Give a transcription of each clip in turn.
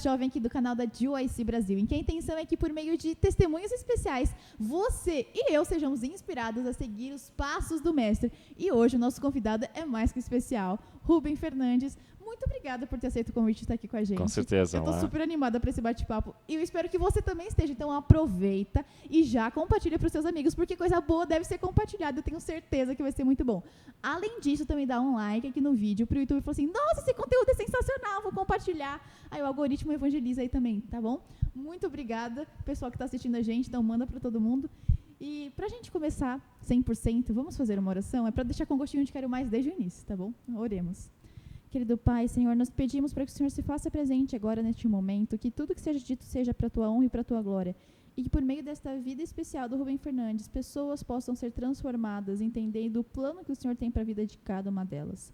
Jovem aqui do canal da GYC Brasil, em que a intenção é que por meio de testemunhos especiais, você e eu sejamos inspirados a seguir os passos do mestre. E hoje o nosso convidado é mais que especial, Rubem Fernandes. Muito obrigada por ter aceito o convite de estar aqui com a gente. Com certeza. Eu estou super animada para esse bate-papo e eu espero que você também esteja. Então aproveita e já compartilha para os seus amigos, porque coisa boa deve ser compartilhada. Eu tenho certeza que vai ser muito bom. Além disso, também dá um like aqui no vídeo para o YouTube e falar assim, nossa, esse conteúdo é sensacional, vou compartilhar. Aí o algoritmo evangeliza aí também, tá bom? Muito obrigada, pessoal que está assistindo a gente. Então manda para todo mundo. E para a gente começar 100%, vamos fazer uma oração? É para deixar com gostinho de quero mais desde o início, tá bom? Oremos. Querido Pai, Senhor, nós pedimos para que o Senhor se faça presente agora neste momento, que tudo que seja dito seja para a Tua honra e para a Tua glória, e que por meio desta vida especial do Rubem Fernandes, pessoas possam ser transformadas, entendendo o plano que o Senhor tem para a vida de cada uma delas.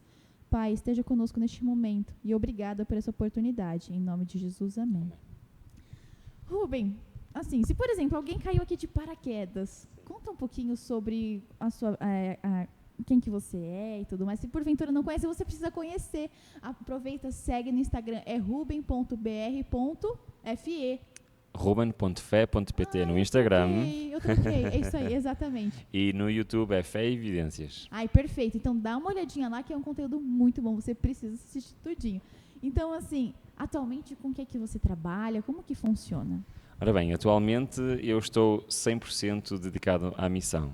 Pai, esteja conosco neste momento, e obrigada por essa oportunidade. Em nome de Jesus, amém. Rubem, assim, se por exemplo alguém caiu aqui de paraquedas, conta um pouquinho sobre a sua... quem que você é e tudo mais. Se porventura não conhece, você precisa conhecer. Aproveita, segue no Instagram, é ruben.br.fe. ruben.fe.pt no Instagram. Eu troquei, é isso aí, exatamente. E no YouTube é Fé e Evidências. Ai, perfeito. Então dá uma olhadinha lá, que é um conteúdo muito bom, você precisa assistir tudinho. Então, assim, atualmente com o que é que você trabalha? Como que funciona? Ora bem, atualmente eu estou 100% dedicado à missão.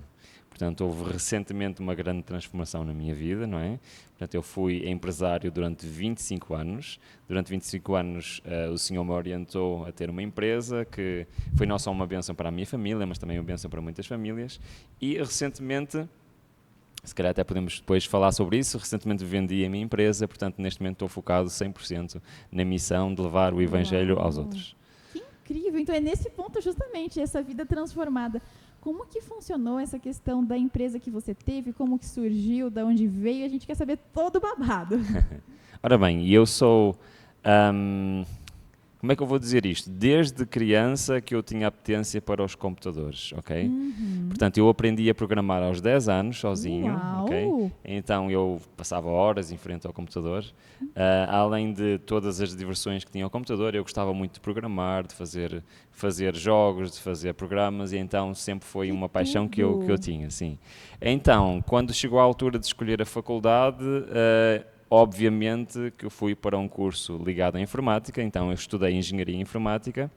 Portanto, houve recentemente uma grande transformação na minha vida, não é? Portanto, eu fui empresário durante 25 anos. Durante 25 anos, o Senhor me orientou a ter uma empresa que foi não só uma bênção para a minha família, mas também uma bênção para muitas famílias. E recentemente, se calhar até podemos depois falar sobre isso, recentemente vendi a minha empresa, portanto, neste momento estou focado 100% na missão de levar o Evangelho aos outros. Que incrível! Então é nesse ponto justamente, essa vida transformada. Como que funcionou essa questão da empresa que você teve? Como que surgiu? De onde veio? A gente quer saber todo o babado. Ora bem, eu sou... como é que eu vou dizer isto? Desde criança que eu tinha apetência para os computadores, ok? Portanto, eu aprendi a programar aos 10 anos, sozinho, ok? Então, eu passava horas em frente ao computador. Além de todas as diversões que tinha ao computador, eu gostava muito de programar, de fazer jogos, de fazer programas, e então sempre foi uma paixão que eu tinha, sim. Então, quando chegou a altura de escolher a faculdade... obviamente que eu fui para um curso ligado à informática, então eu estudei Engenharia Informática.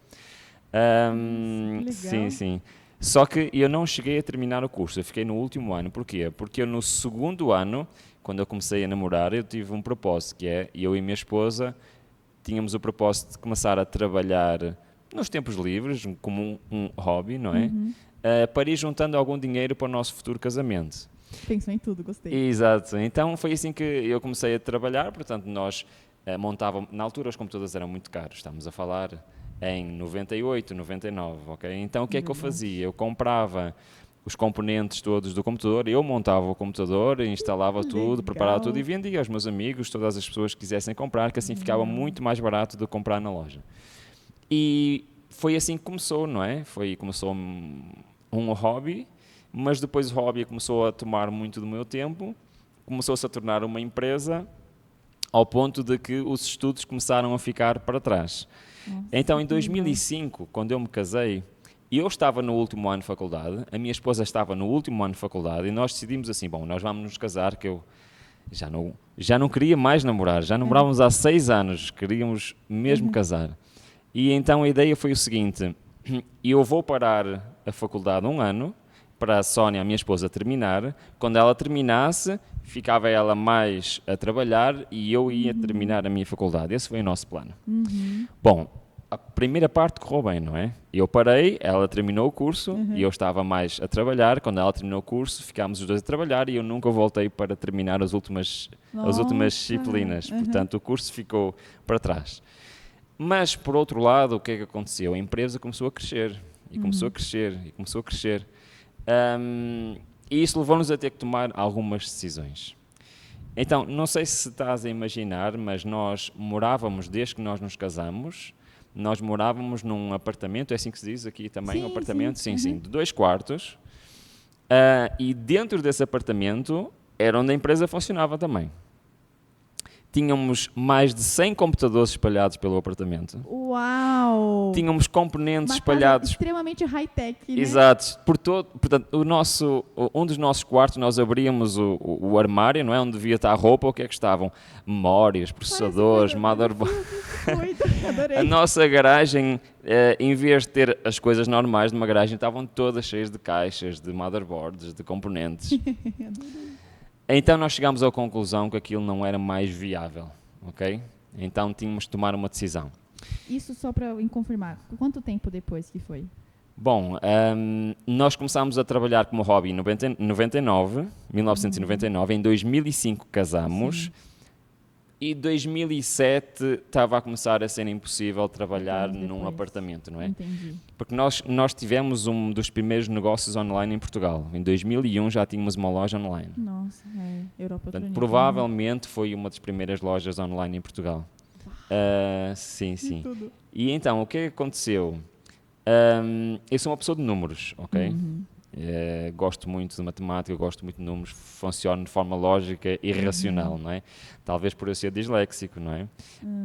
Sim, sim. Só que eu não cheguei a terminar o curso, eu fiquei no último ano. Porquê? Porque eu no segundo ano, quando eu comecei a namorar, eu tive um propósito, que é, eu e minha esposa tínhamos o propósito de começar a trabalhar nos tempos livres, como um hobby, não é? Para ir juntando algum dinheiro para o nosso futuro casamento. Pensou em tudo, gostei. Exato, então foi assim que eu comecei a trabalhar, portanto nós montávamos, na altura os computadores eram muito caros, estamos a falar em 98, 99, ok? Então o que é que eu fazia? Eu comprava os componentes todos do computador, eu montava o computador, instalava tudo, preparava tudo e vendia aos meus amigos, todas as pessoas que quisessem comprar, que assim ficava muito mais barato do que comprar na loja. E foi assim que começou, não é? Começou um hobby, mas depois o hobby começou a tomar muito do meu tempo, começou-se a tornar uma empresa, ao ponto de que os estudos começaram a ficar para trás. Então, em 2005, quando eu me casei, eu estava no último ano de faculdade, a minha esposa estava no último ano de faculdade, e nós decidimos assim, bom, nós vamos nos casar, que eu já não queria mais namorar, já namorávamos há 6 anos, queríamos mesmo casar. E então a ideia foi o seguinte, eu vou parar a faculdade 1 ano, para a Sónia, a minha esposa, terminar. Quando ela terminasse, ficava ela mais a trabalhar e eu ia terminar a minha faculdade. Esse foi o nosso plano. Bom, a primeira parte correu bem, não é? Eu parei, ela terminou o curso e eu estava mais a trabalhar. Quando ela terminou o curso, ficámos os dois a trabalhar e eu nunca voltei para terminar as últimas disciplinas. Portanto, o curso ficou para trás. Mas, por outro lado, o que é que aconteceu? A empresa começou a crescer, e começou a crescer, e começou a crescer. E isso levou-nos a ter que tomar algumas decisões. Então, não sei se estás a imaginar, mas nós morávamos, desde que nós nos casamos, nós morávamos num apartamento, é assim que se diz aqui também, um apartamento, sim, de 2 quartos, e dentro desse apartamento era onde a empresa funcionava também. Tínhamos mais de 100 computadores espalhados pelo apartamento. Uau! Tínhamos componentes Uma espalhados. casa extremamente high-tech, né? Exato. Por todo, portanto, um dos nossos quartos, nós abríamos o armário, não é? Onde devia estar a roupa, o que é que estavam? Memórias, processadores, motherboard. Adorei. A nossa garagem, em vez de ter as coisas normais de uma garagem, estavam todas cheias de caixas, de motherboards, de componentes. Então nós chegámos à conclusão que aquilo não era mais viável, ok? Então tínhamos de tomar uma decisão. Isso só para confirmar, quanto tempo depois que foi? Bom, nós começámos a trabalhar como hobby em 1999, em 2005 casamos, Sim. e 2007 estava a começar a ser impossível trabalhar num apartamento, não é? Entendi. Porque nós tivemos um dos primeiros negócios online em Portugal. Em 2001 já tínhamos uma loja online. Nossa, Europa. Portanto, provavelmente foi uma das primeiras lojas online em Portugal. Sim. Tudo. E então, o que é que aconteceu? Eu sou uma pessoa de números, ok? Gosto muito de matemática, gosto muito de números, funciono de forma lógica e racional, não é? Talvez por eu ser disléxico, não é?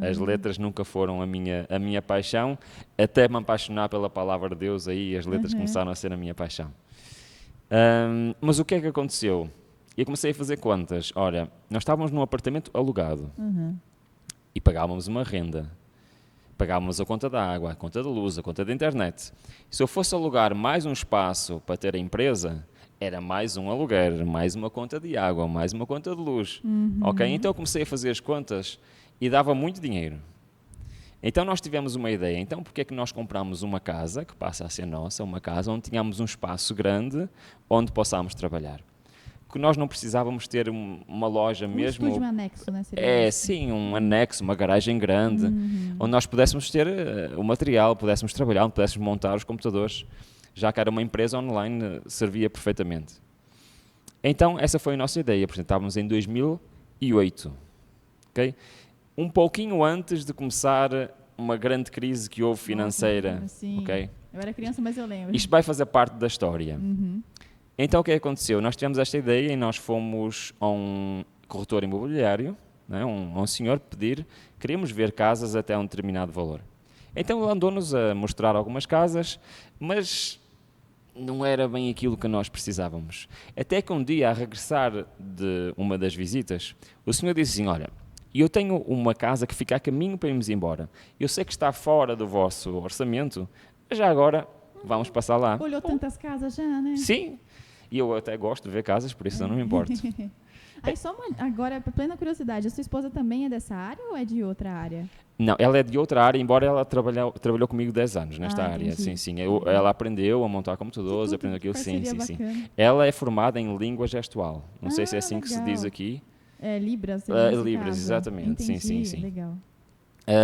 As letras nunca foram a minha paixão, até me apaixonar pela palavra de Deus, aí as letras começaram a ser a minha paixão. Mas o que é que aconteceu? Eu comecei a fazer contas. Ora, nós estávamos num apartamento alugado e pagávamos uma renda. Pagávamos a conta da água, a conta da luz, a conta da internet. Se eu fosse alugar mais um espaço para ter a empresa, era mais um aluguer, mais uma conta de água, mais uma conta de luz. Ok? Então eu comecei a fazer as contas e dava muito dinheiro. Então nós tivemos uma ideia. Então porque é que nós compramos uma casa, que passa a ser nossa, uma casa onde tínhamos um espaço grande onde possamos trabalhar? Que nós não precisávamos ter uma loja mesmo. Um anexo, né? Sim, um anexo, uma garagem grande, onde nós pudéssemos ter o material, pudéssemos trabalhar, onde pudéssemos montar os computadores, já que era uma empresa online, servia perfeitamente. Então, essa foi a nossa ideia. Estávamos em 2008, ok? Um pouquinho antes de começar uma grande crise que houve financeira, ok? Eu era criança, mas eu lembro. Isto vai fazer parte da história. Então, o que aconteceu? Nós tivemos esta ideia e nós fomos a um corretor imobiliário, não é? Um senhor pedir, queríamos ver casas até um determinado valor. Então, ele andou-nos a mostrar algumas casas, mas não era bem aquilo que nós precisávamos. Até que um dia, a regressar de uma das visitas, o senhor disse assim, olha, eu tenho uma casa que fica a caminho para irmos embora. Eu sei que está fora do vosso orçamento, mas já agora vamos passar lá. Olhou tantas casas já, né? Sim. E eu até gosto de ver casas, por isso eu não me importo. Aí agora, plena curiosidade, a sua esposa também é dessa área ou é de outra área? Não, ela é de outra área, embora ela trabalhou comigo 10 anos nesta área. Entendi. Sim. Ela aprendeu a montar computadores, aprendeu aquilo. Sim. Bacana. Ela é formada em língua gestual. Não sei se é assim que se diz aqui. Libras. Libras, exatamente. Entendi, Sim. Legal.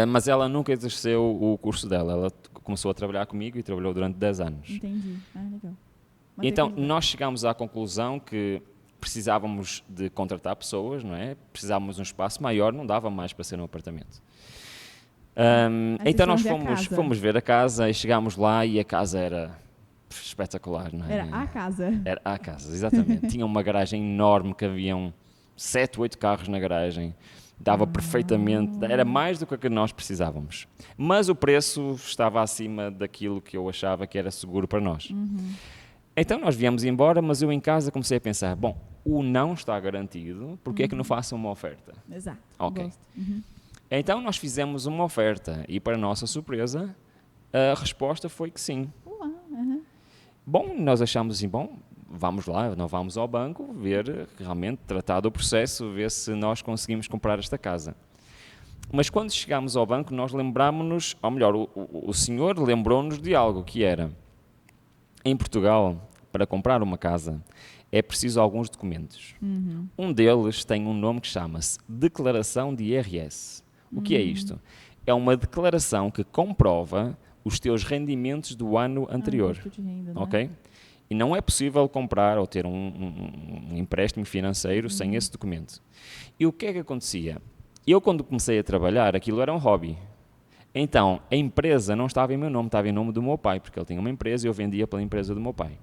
Mas ela nunca exerceu o curso dela. Ela começou a trabalhar comigo e trabalhou durante 10 anos. Entendi. Legal. Então, nós chegámos à conclusão que precisávamos de contratar pessoas, não é? Precisávamos de um espaço maior, não dava mais para ser um apartamento. Então nós fomos ver a casa e chegámos lá e a casa era espetacular, não é? Era a casa. Era a casa, exatamente. Tinha uma garagem enorme, que haviam 7, 8 carros na garagem. Dava perfeitamente, era mais do que nós precisávamos. Mas o preço estava acima daquilo que eu achava que era seguro para nós. Então nós viemos embora, mas eu em casa comecei a pensar, bom, o não está garantido, porque é que não façam uma oferta? Exato. Ok. Então nós fizemos uma oferta e, para nossa surpresa, a resposta foi que sim. Bom, nós achamos assim, bom, vamos lá, não vamos ao banco, ver, realmente, tratar do processo, ver se nós conseguimos comprar esta casa. Mas quando chegámos ao banco, nós lembrámos-nos, ou melhor, o senhor lembrou-nos de algo, que era, em Portugal, para comprar uma casa, é preciso alguns documentos. Um deles tem um nome que chama-se Declaração de IRS. O que é isto? É uma declaração que comprova os teus rendimentos do ano anterior. De renda, ok? E não é possível comprar ou ter um empréstimo financeiro sem esse documento. E o que é que acontecia? Eu, quando comecei a trabalhar, aquilo era um hobby. Então, a empresa não estava em meu nome, estava em nome do meu pai, porque ele tinha uma empresa e eu vendia pela empresa do meu pai.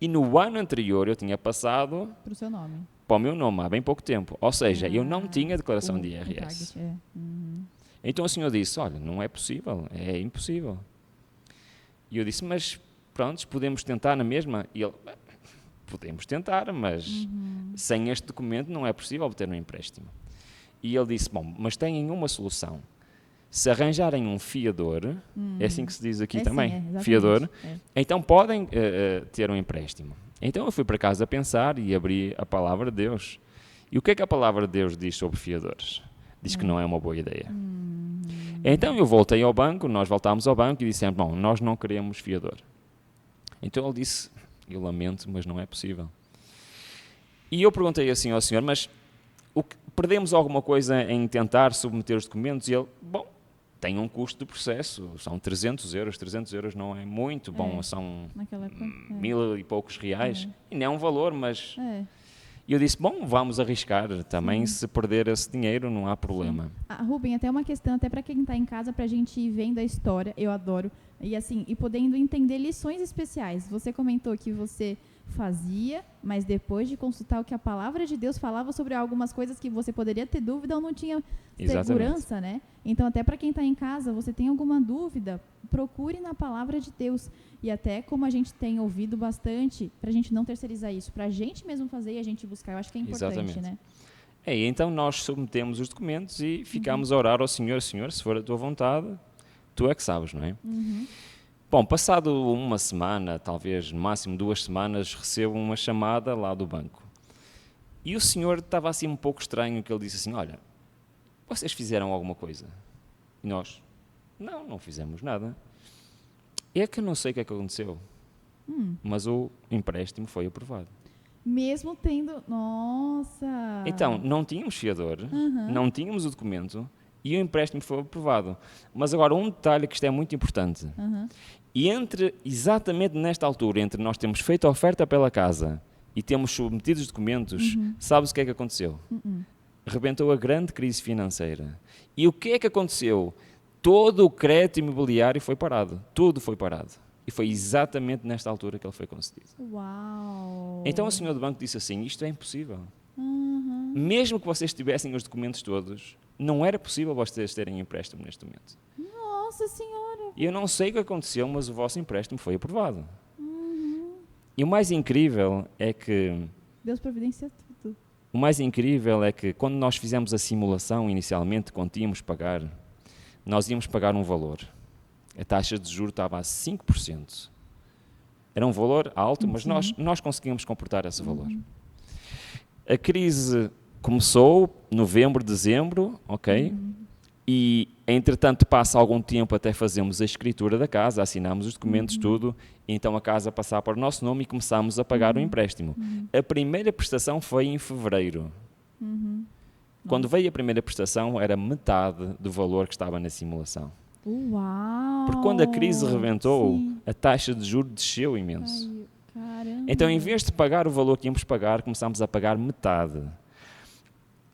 E no ano anterior eu tinha passado Para o seu nome. para o meu nome, há bem pouco tempo. Ou seja, eu não tinha declaração de O IRS. target, Então o senhor disse, olha, não é possível, é impossível. E eu disse, mas pronto, podemos tentar na mesma? E ele, podemos tentar, mas sem este documento não é possível obter um empréstimo. E ele disse, bom, mas têm uma solução. Se arranjarem um fiador, é assim que se diz aqui também, sim, fiador, é. então podem ter um empréstimo. Então eu fui para casa a pensar e abri a palavra de Deus. E o que é que a palavra de Deus diz sobre fiadores? Diz que não é uma boa ideia. Então eu voltei ao banco, nós voltámos ao banco e dissemos, bom, nós não queremos fiador. Então ele disse, eu lamento, mas não é possível. E eu perguntei assim ao senhor, mas perdemos alguma coisa em tentar submeter os documentos? E ele, bom, tem um custo de processo, são 300 euros, 300 euros não é muito, bom, são Naquela época, 1000 e poucos reais, e não é um valor, mas... É. E eu disse, bom, vamos arriscar também, se perder esse dinheiro não há problema. Rubem, até uma questão, até para quem está em casa, para a gente ir vendo a história, eu adoro, e assim, e podendo entender lições especiais. Você comentou que você fazia, mas depois de consultar o que a palavra de Deus falava sobre algumas coisas que você poderia ter dúvida ou não tinha segurança, né? Então, até para quem está em casa, você tem alguma dúvida, procure na palavra de Deus. E até como a gente tem ouvido bastante, para a gente não terceirizar isso, para a gente mesmo fazer e a gente buscar, eu acho que é importante, né? Então nós submetemos os documentos e ficamos a orar ao Senhor, Senhor, se for a tua vontade, tu é que sabes, não é? Bom, passado uma semana, talvez no máximo 2 semanas, recebo uma chamada lá do banco. E o senhor estava assim um pouco estranho, que ele disse assim, olha, vocês fizeram alguma coisa? E nós, não fizemos nada. É que eu não sei o que é que aconteceu, mas o empréstimo foi aprovado. Mesmo tendo... Nossa! Então, não tínhamos fiador, não tínhamos o documento e o empréstimo foi aprovado. Mas agora, um detalhe que isto é muito importante. E exatamente nesta altura, entre nós termos feito a oferta pela casa e temos submetido os documentos, sabes o que é que aconteceu? Rebentou a grande crise financeira. E o que é que aconteceu? Todo o crédito imobiliário foi parado. Tudo foi parado. E foi exatamente nesta altura que ele foi concedido. Uau! Então o senhor do banco disse assim, isto é impossível. Mesmo que vocês tivessem os documentos todos, não era possível vocês terem empréstimo neste momento. Nossa Senhora! E eu não sei o que aconteceu, mas o vosso empréstimo foi aprovado. E o mais incrível é que... Deus providencia tudo. O mais incrível é que quando nós fizemos a simulação inicialmente, quando íamos pagar, nós íamos pagar um valor. A taxa de juros estava a 5%. Era um valor alto, mas nós conseguimos comportar esse valor. A crise começou em novembro, dezembro, ok? E, entretanto, passa algum tempo até fazermos a escritura da casa, assinamos os documentos, tudo, e então a casa passava para o nosso nome e começámos a pagar o empréstimo. A primeira prestação foi em fevereiro. Quando veio a primeira prestação, era metade do valor que estava na simulação. Uau! Porque quando a crise rebentou, a taxa de juros desceu imenso. Caramba! Então, em vez de pagar o valor que íamos pagar, começámos a pagar metade.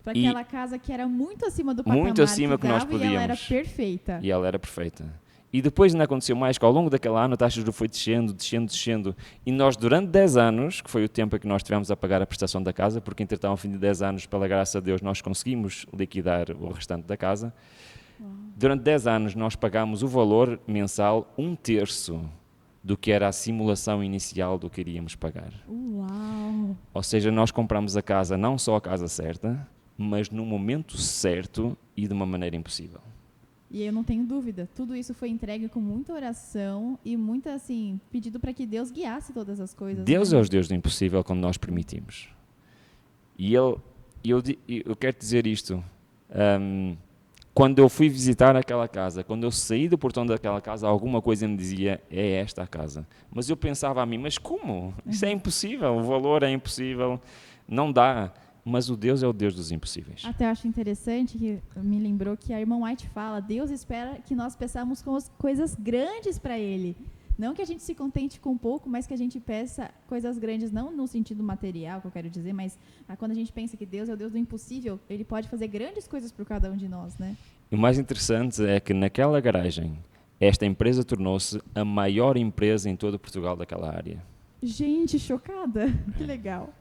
Para aquela casa que era muito acima do patamar muito acima que nós dava, podíamos. e ela era perfeita. E ela era perfeita. E depois ainda aconteceu mais, que ao longo daquele ano a taxa de juros foi descendo. E nós, durante 10 anos, que foi o tempo em que nós tivemos a pagar a prestação da casa, porque entretanto, ao fim de 10 anos, pela graça de Deus, nós conseguimos liquidar o restante da casa. Durante 10 anos nós pagámos o valor mensal 1/3 do que era a simulação inicial do que iríamos pagar. Uau! Ou seja, nós compramos a casa, não só a casa certa, mas no momento certo e de uma maneira impossível. E eu não tenho dúvida, tudo isso foi entregue com muita oração e muita, assim, pedido para que Deus guiasse todas as coisas. Deus né? é o Deus do impossível quando nós permitimos. E eu quero dizer isto, quando eu fui visitar aquela casa, quando eu saí do portão daquela casa, alguma coisa me dizia, é esta a casa. Mas eu pensava a mim, mas como? Isso é impossível, o valor é impossível, não dá. Mas o Deus é o Deus dos impossíveis. Até eu acho interessante que me lembrou que a irmã White fala, Deus espera que nós peçamos com as coisas grandes para Ele. Não que a gente se contente com pouco, mas que a gente peça coisas grandes, não no sentido material, que eu quero dizer, mas quando a gente pensa que Deus é o Deus do impossível, Ele pode fazer grandes coisas por cada um de nós, né? E o mais interessante é que naquela garagem, esta empresa tornou-se a maior empresa em todo Portugal daquela área. Gente, chocada. Que legal.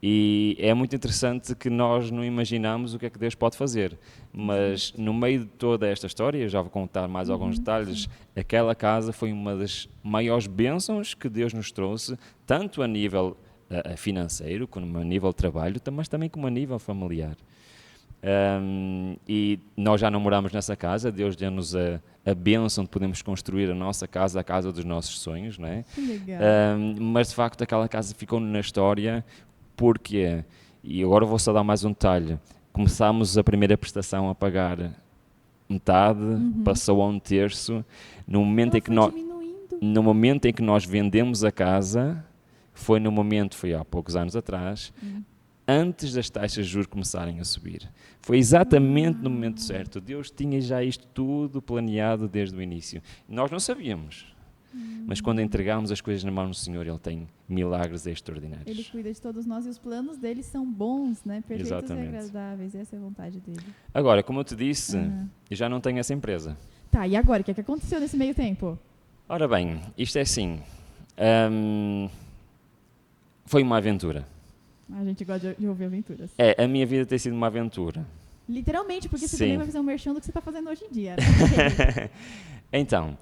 E é muito interessante que nós não imaginamos o que é que Deus pode fazer. Mas no meio de toda esta história, já vou contar mais alguns detalhes, aquela casa foi uma das maiores bênçãos que Deus nos trouxe, tanto a nível financeiro, como a nível de trabalho, mas também como a nível familiar. E nós já não moramos nessa casa, Deus deu-nos a bênção de podermos construir a nossa casa, a casa dos nossos sonhos, não é? Que legal. Mas de facto aquela casa ficou na história. Porque, e agora vou só dar mais um detalhe, começámos a primeira prestação a pagar metade, passou a um terço, no momento em que nós vendemos a casa, foi há poucos anos atrás, antes das taxas de juros começarem a subir. Foi exatamente no momento certo. Deus tinha já isto tudo planeado desde o início. Nós não sabíamos. Mas quando entregarmos as coisas na mão do Senhor, Ele tem milagres extraordinários. Ele cuida de todos nós e os planos dele são bons, né? Perfeitos Exatamente. e agradáveis. Essa é a vontade dele. Agora, como eu te disse, eu já não tenho essa empresa. Tá, e agora? O que é que aconteceu nesse meio tempo? Ora bem, isto é assim. Foi uma aventura. A gente gosta de ouvir aventuras. A minha vida tem sido uma aventura. Literalmente, porque você Sim. também vai fazer um merchan do que você está fazendo hoje em dia, né? Então,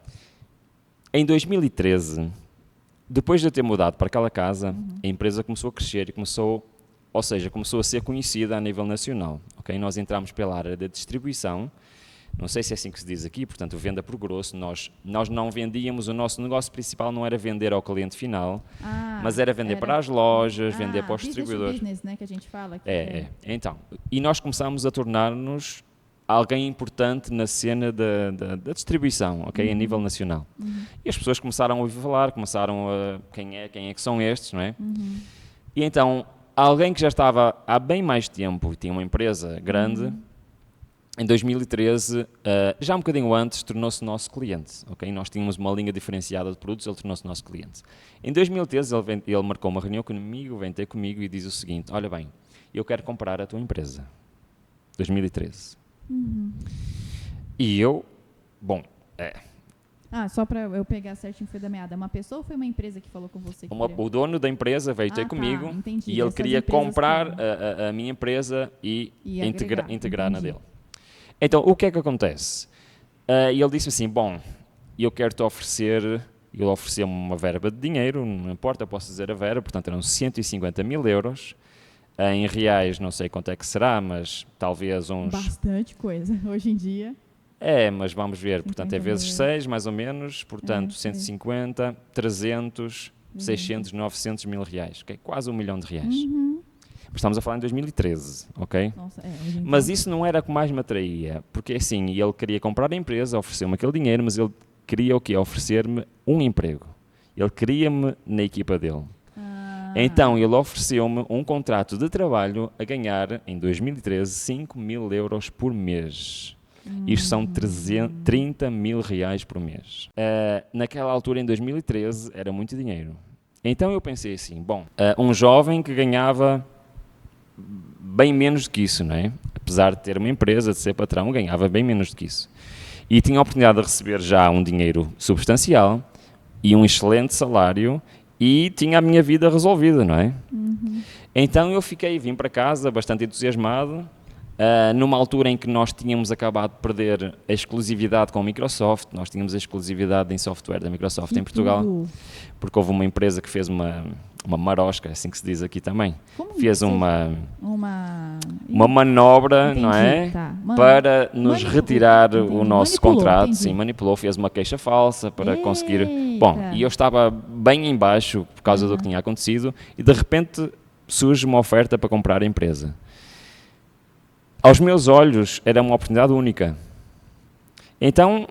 em 2013, depois de eu ter mudado para aquela casa, a empresa começou a crescer e começou a ser conhecida a nível nacional. Okay? Nós entramos pela área da distribuição, não sei se é assim que se diz aqui, portanto, venda por grosso. Nós não vendíamos, o nosso negócio principal não era vender ao cliente final, mas era vender para as lojas, vender para os distribuidores. Business, né, que a gente fala. Então, e nós começamos a tornar-nos alguém importante na cena da distribuição, ok, a nível nacional. E as pessoas começaram a ouvir falar, quem é que são estes, não é? E então, alguém que já estava há bem mais tempo, tinha uma empresa grande, em 2013, já um bocadinho antes, tornou-se nosso cliente, ok? Nós tínhamos uma linha diferenciada de produtos, ele tornou-se nosso cliente. Em 2013, ele marcou uma reunião comigo, vem ter comigo e diz o seguinte: olha bem, eu quero comprar a tua empresa. 2013. E eu, só para eu pegar certinho, foi da meada. Uma pessoa ou foi uma empresa que falou com você? O dono da empresa veio ter comigo e ele queria comprar a minha empresa e integrar na dele. Então, o que é que acontece? E ele disse assim, eu quero-te oferecer, ele ofereceu-me uma verba de dinheiro, não importa, eu posso dizer a verba, portanto eram 150 mil euros, em reais não sei quanto é que será, mas talvez uns... Bastante coisa, hoje em dia. Mas vamos ver, portanto é vezes 6, mais ou menos, portanto 150, 300, 600, 900 mil reais, okay? Quase R$1 milhão. Estamos a falar em 2013, ok? Nossa, mas isso não era o que mais me atraía, porque assim, ele queria comprar a empresa, ofereceu-me aquele dinheiro, mas ele queria o quê? Oferecer-me um emprego. Ele queria-me na equipa dele. Então, ele ofereceu-me um contrato de trabalho a ganhar, em 2013, 5 mil euros por mês. Isto são 30 mil reais por mês. Naquela altura, em 2013, era muito dinheiro. Então eu pensei assim, um jovem que ganhava bem menos do que isso, não é? Apesar de ter uma empresa, de ser patrão, ganhava bem menos do que isso. E tinha a oportunidade de receber já um dinheiro substancial e um excelente salário e tinha a minha vida resolvida, não é? Então eu vim para casa bastante entusiasmado, numa altura em que nós tínhamos acabado de perder a exclusividade com a Microsoft, nós tínhamos a exclusividade em software da Microsoft em Portugal, porque houve uma empresa que fez uma marosca, assim que se diz aqui também, fez uma manobra, entendi, não é? Tá. Para nos retirar o nosso contrato, entendi. Sim, manipulou, fez uma queixa falsa para conseguir... e eu estava bem em baixo por causa do que tinha acontecido e de repente surge uma oferta para comprar a empresa. Aos meus olhos era uma oportunidade única. Então,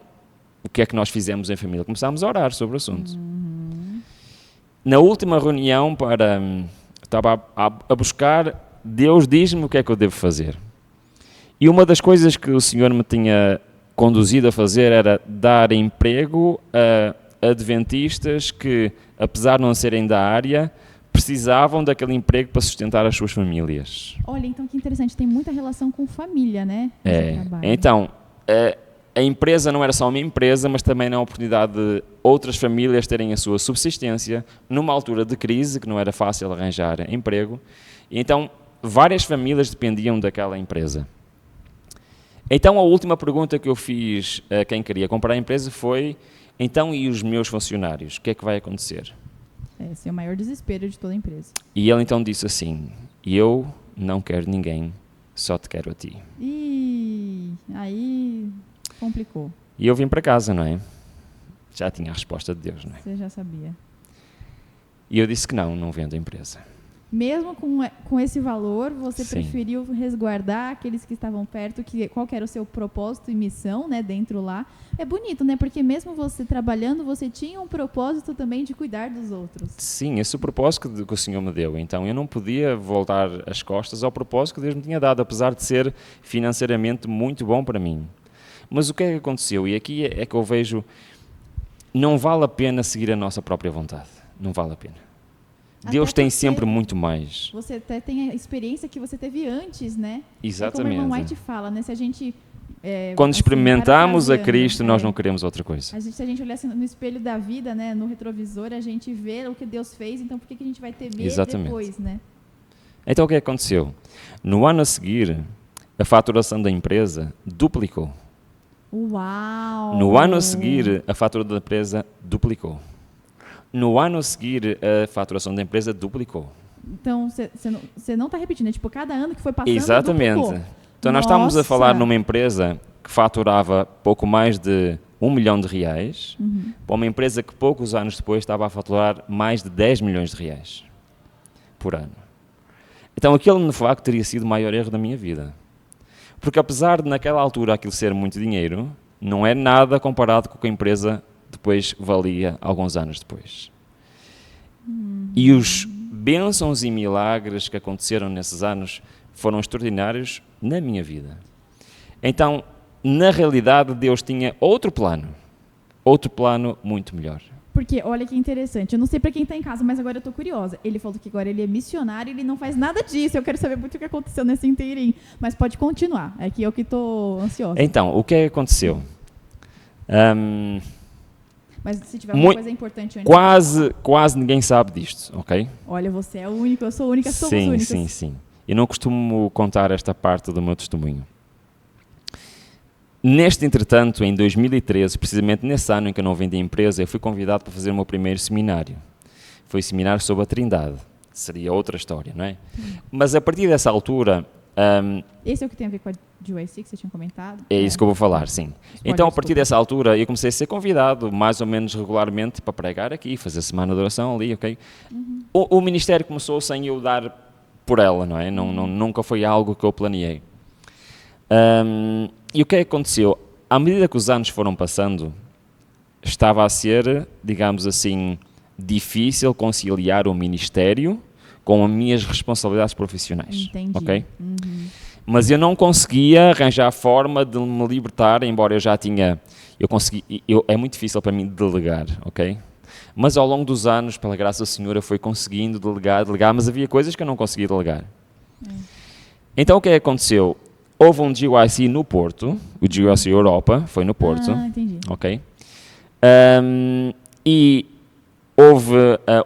o que é que nós fizemos em família? Começámos a orar sobre o assunto. Na última reunião, estava a buscar, Deus diz-me o que é que eu devo fazer. E uma das coisas que o Senhor me tinha conduzido a fazer era dar emprego adventistas que, apesar de não serem da área, precisavam daquele emprego para sustentar as suas famílias. Olha, então que interessante, tem muita relação com família, né? Então, a empresa não era só uma empresa, mas também na oportunidade de outras famílias terem a sua subsistência numa altura de crise, que não era fácil arranjar emprego. E então, várias famílias dependiam daquela empresa. Então, a última pergunta que eu fiz a quem queria comprar a empresa foi: então, e os meus funcionários? O que é que vai acontecer? Esse é o maior desespero de toda a empresa. E ele então disse assim: eu não quero ninguém, só te quero a ti. E aí complicou. E eu vim para casa, não é? Já tinha a resposta de Deus, não é? Você já sabia. E eu disse que não vendo a empresa. Mesmo com esse valor, você Sim. preferiu resguardar aqueles que estavam perto, qual que era o seu propósito e missão, né, dentro lá. É bonito, né, porque mesmo você trabalhando, você tinha um propósito também de cuidar dos outros. Sim, esse é o propósito que o Senhor me deu. Então eu não podia voltar as costas ao propósito que Deus me tinha dado, apesar de ser financeiramente muito bom para mim. Mas o que é que aconteceu? E aqui é que eu vejo, não vale a pena seguir a nossa própria vontade. Não vale a pena. Deus tem sempre muito mais. Você até tem a experiência que você teve antes, né? Exatamente. É como o irmão White fala, né? Se a gente... Quando experimentamos a Cristo, nós não não queremos outra coisa. Se a gente olhar assim, no espelho da vida, né, no retrovisor, a gente vê o que Deus fez, então por que a gente vai temer depois, né? Então o que aconteceu? No ano a seguir, a faturação da empresa duplicou. Uau! No ano a seguir, a fatura da empresa duplicou. No ano a seguir, a faturação da empresa duplicou. Então, você não está repetindo, né? Tipo, cada ano que foi passando, exatamente. Duplicou. Então, nós estamos a falar numa empresa que faturava pouco mais de R$1 milhão, para uma empresa que poucos anos depois estava a faturar mais de R$10 milhões por ano. Então, aquele, de facto, teria sido o maior erro da minha vida. Porque, apesar de, naquela altura, aquilo ser muito dinheiro, não é nada comparado com o que a empresa depois valia alguns anos depois. E os bênçãos e milagres que aconteceram nesses anos foram extraordinários na minha vida. Então, na realidade, Deus tinha outro plano muito melhor. Porque, olha que interessante, eu não sei para quem está em casa, mas agora eu estou curiosa. Ele falou que agora ele é missionário e ele não faz nada disso. Eu quero saber muito o que aconteceu nesse inteirinho. Mas pode continuar, é que eu que estou ansiosa. Então, o que é que aconteceu? Mas se tiver alguma coisa importante antes... Quase ninguém sabe disto, ok? Olha, você é o único, eu sou única, somos únicos. Sim. Eu não costumo contar esta parte do meu testemunho. Neste, entretanto, em 2013, precisamente nesse ano em que eu não vendi a empresa, eu fui convidado para fazer o meu primeiro seminário. Foi um seminário sobre a Trindade. Seria outra história, não é? Mas a partir dessa altura... esse é o que tem a ver com a GYC que você tinha comentado? É isso que eu vou falar, sim. Então, a partir dessa altura, eu comecei a ser convidado, mais ou menos regularmente, para pregar aqui, fazer semana de oração ali, ok? O ministério começou sem eu dar por ela, não é? Nunca foi algo que eu planeei. E o que é que aconteceu? À medida que os anos foram passando, estava a ser, digamos assim, difícil conciliar o ministério com as minhas responsabilidades profissionais. Entendi. Okay? Mas eu não conseguia arranjar a forma de me libertar, embora eu já tinha... é muito difícil para mim delegar, ok? Mas ao longo dos anos, pela graça do Senhor, eu fui conseguindo delegar, mas havia coisas que eu não conseguia delegar. Então o que aconteceu? Houve um GYC no Porto, o GYC Europa, foi no Porto, entendi. ok? E houve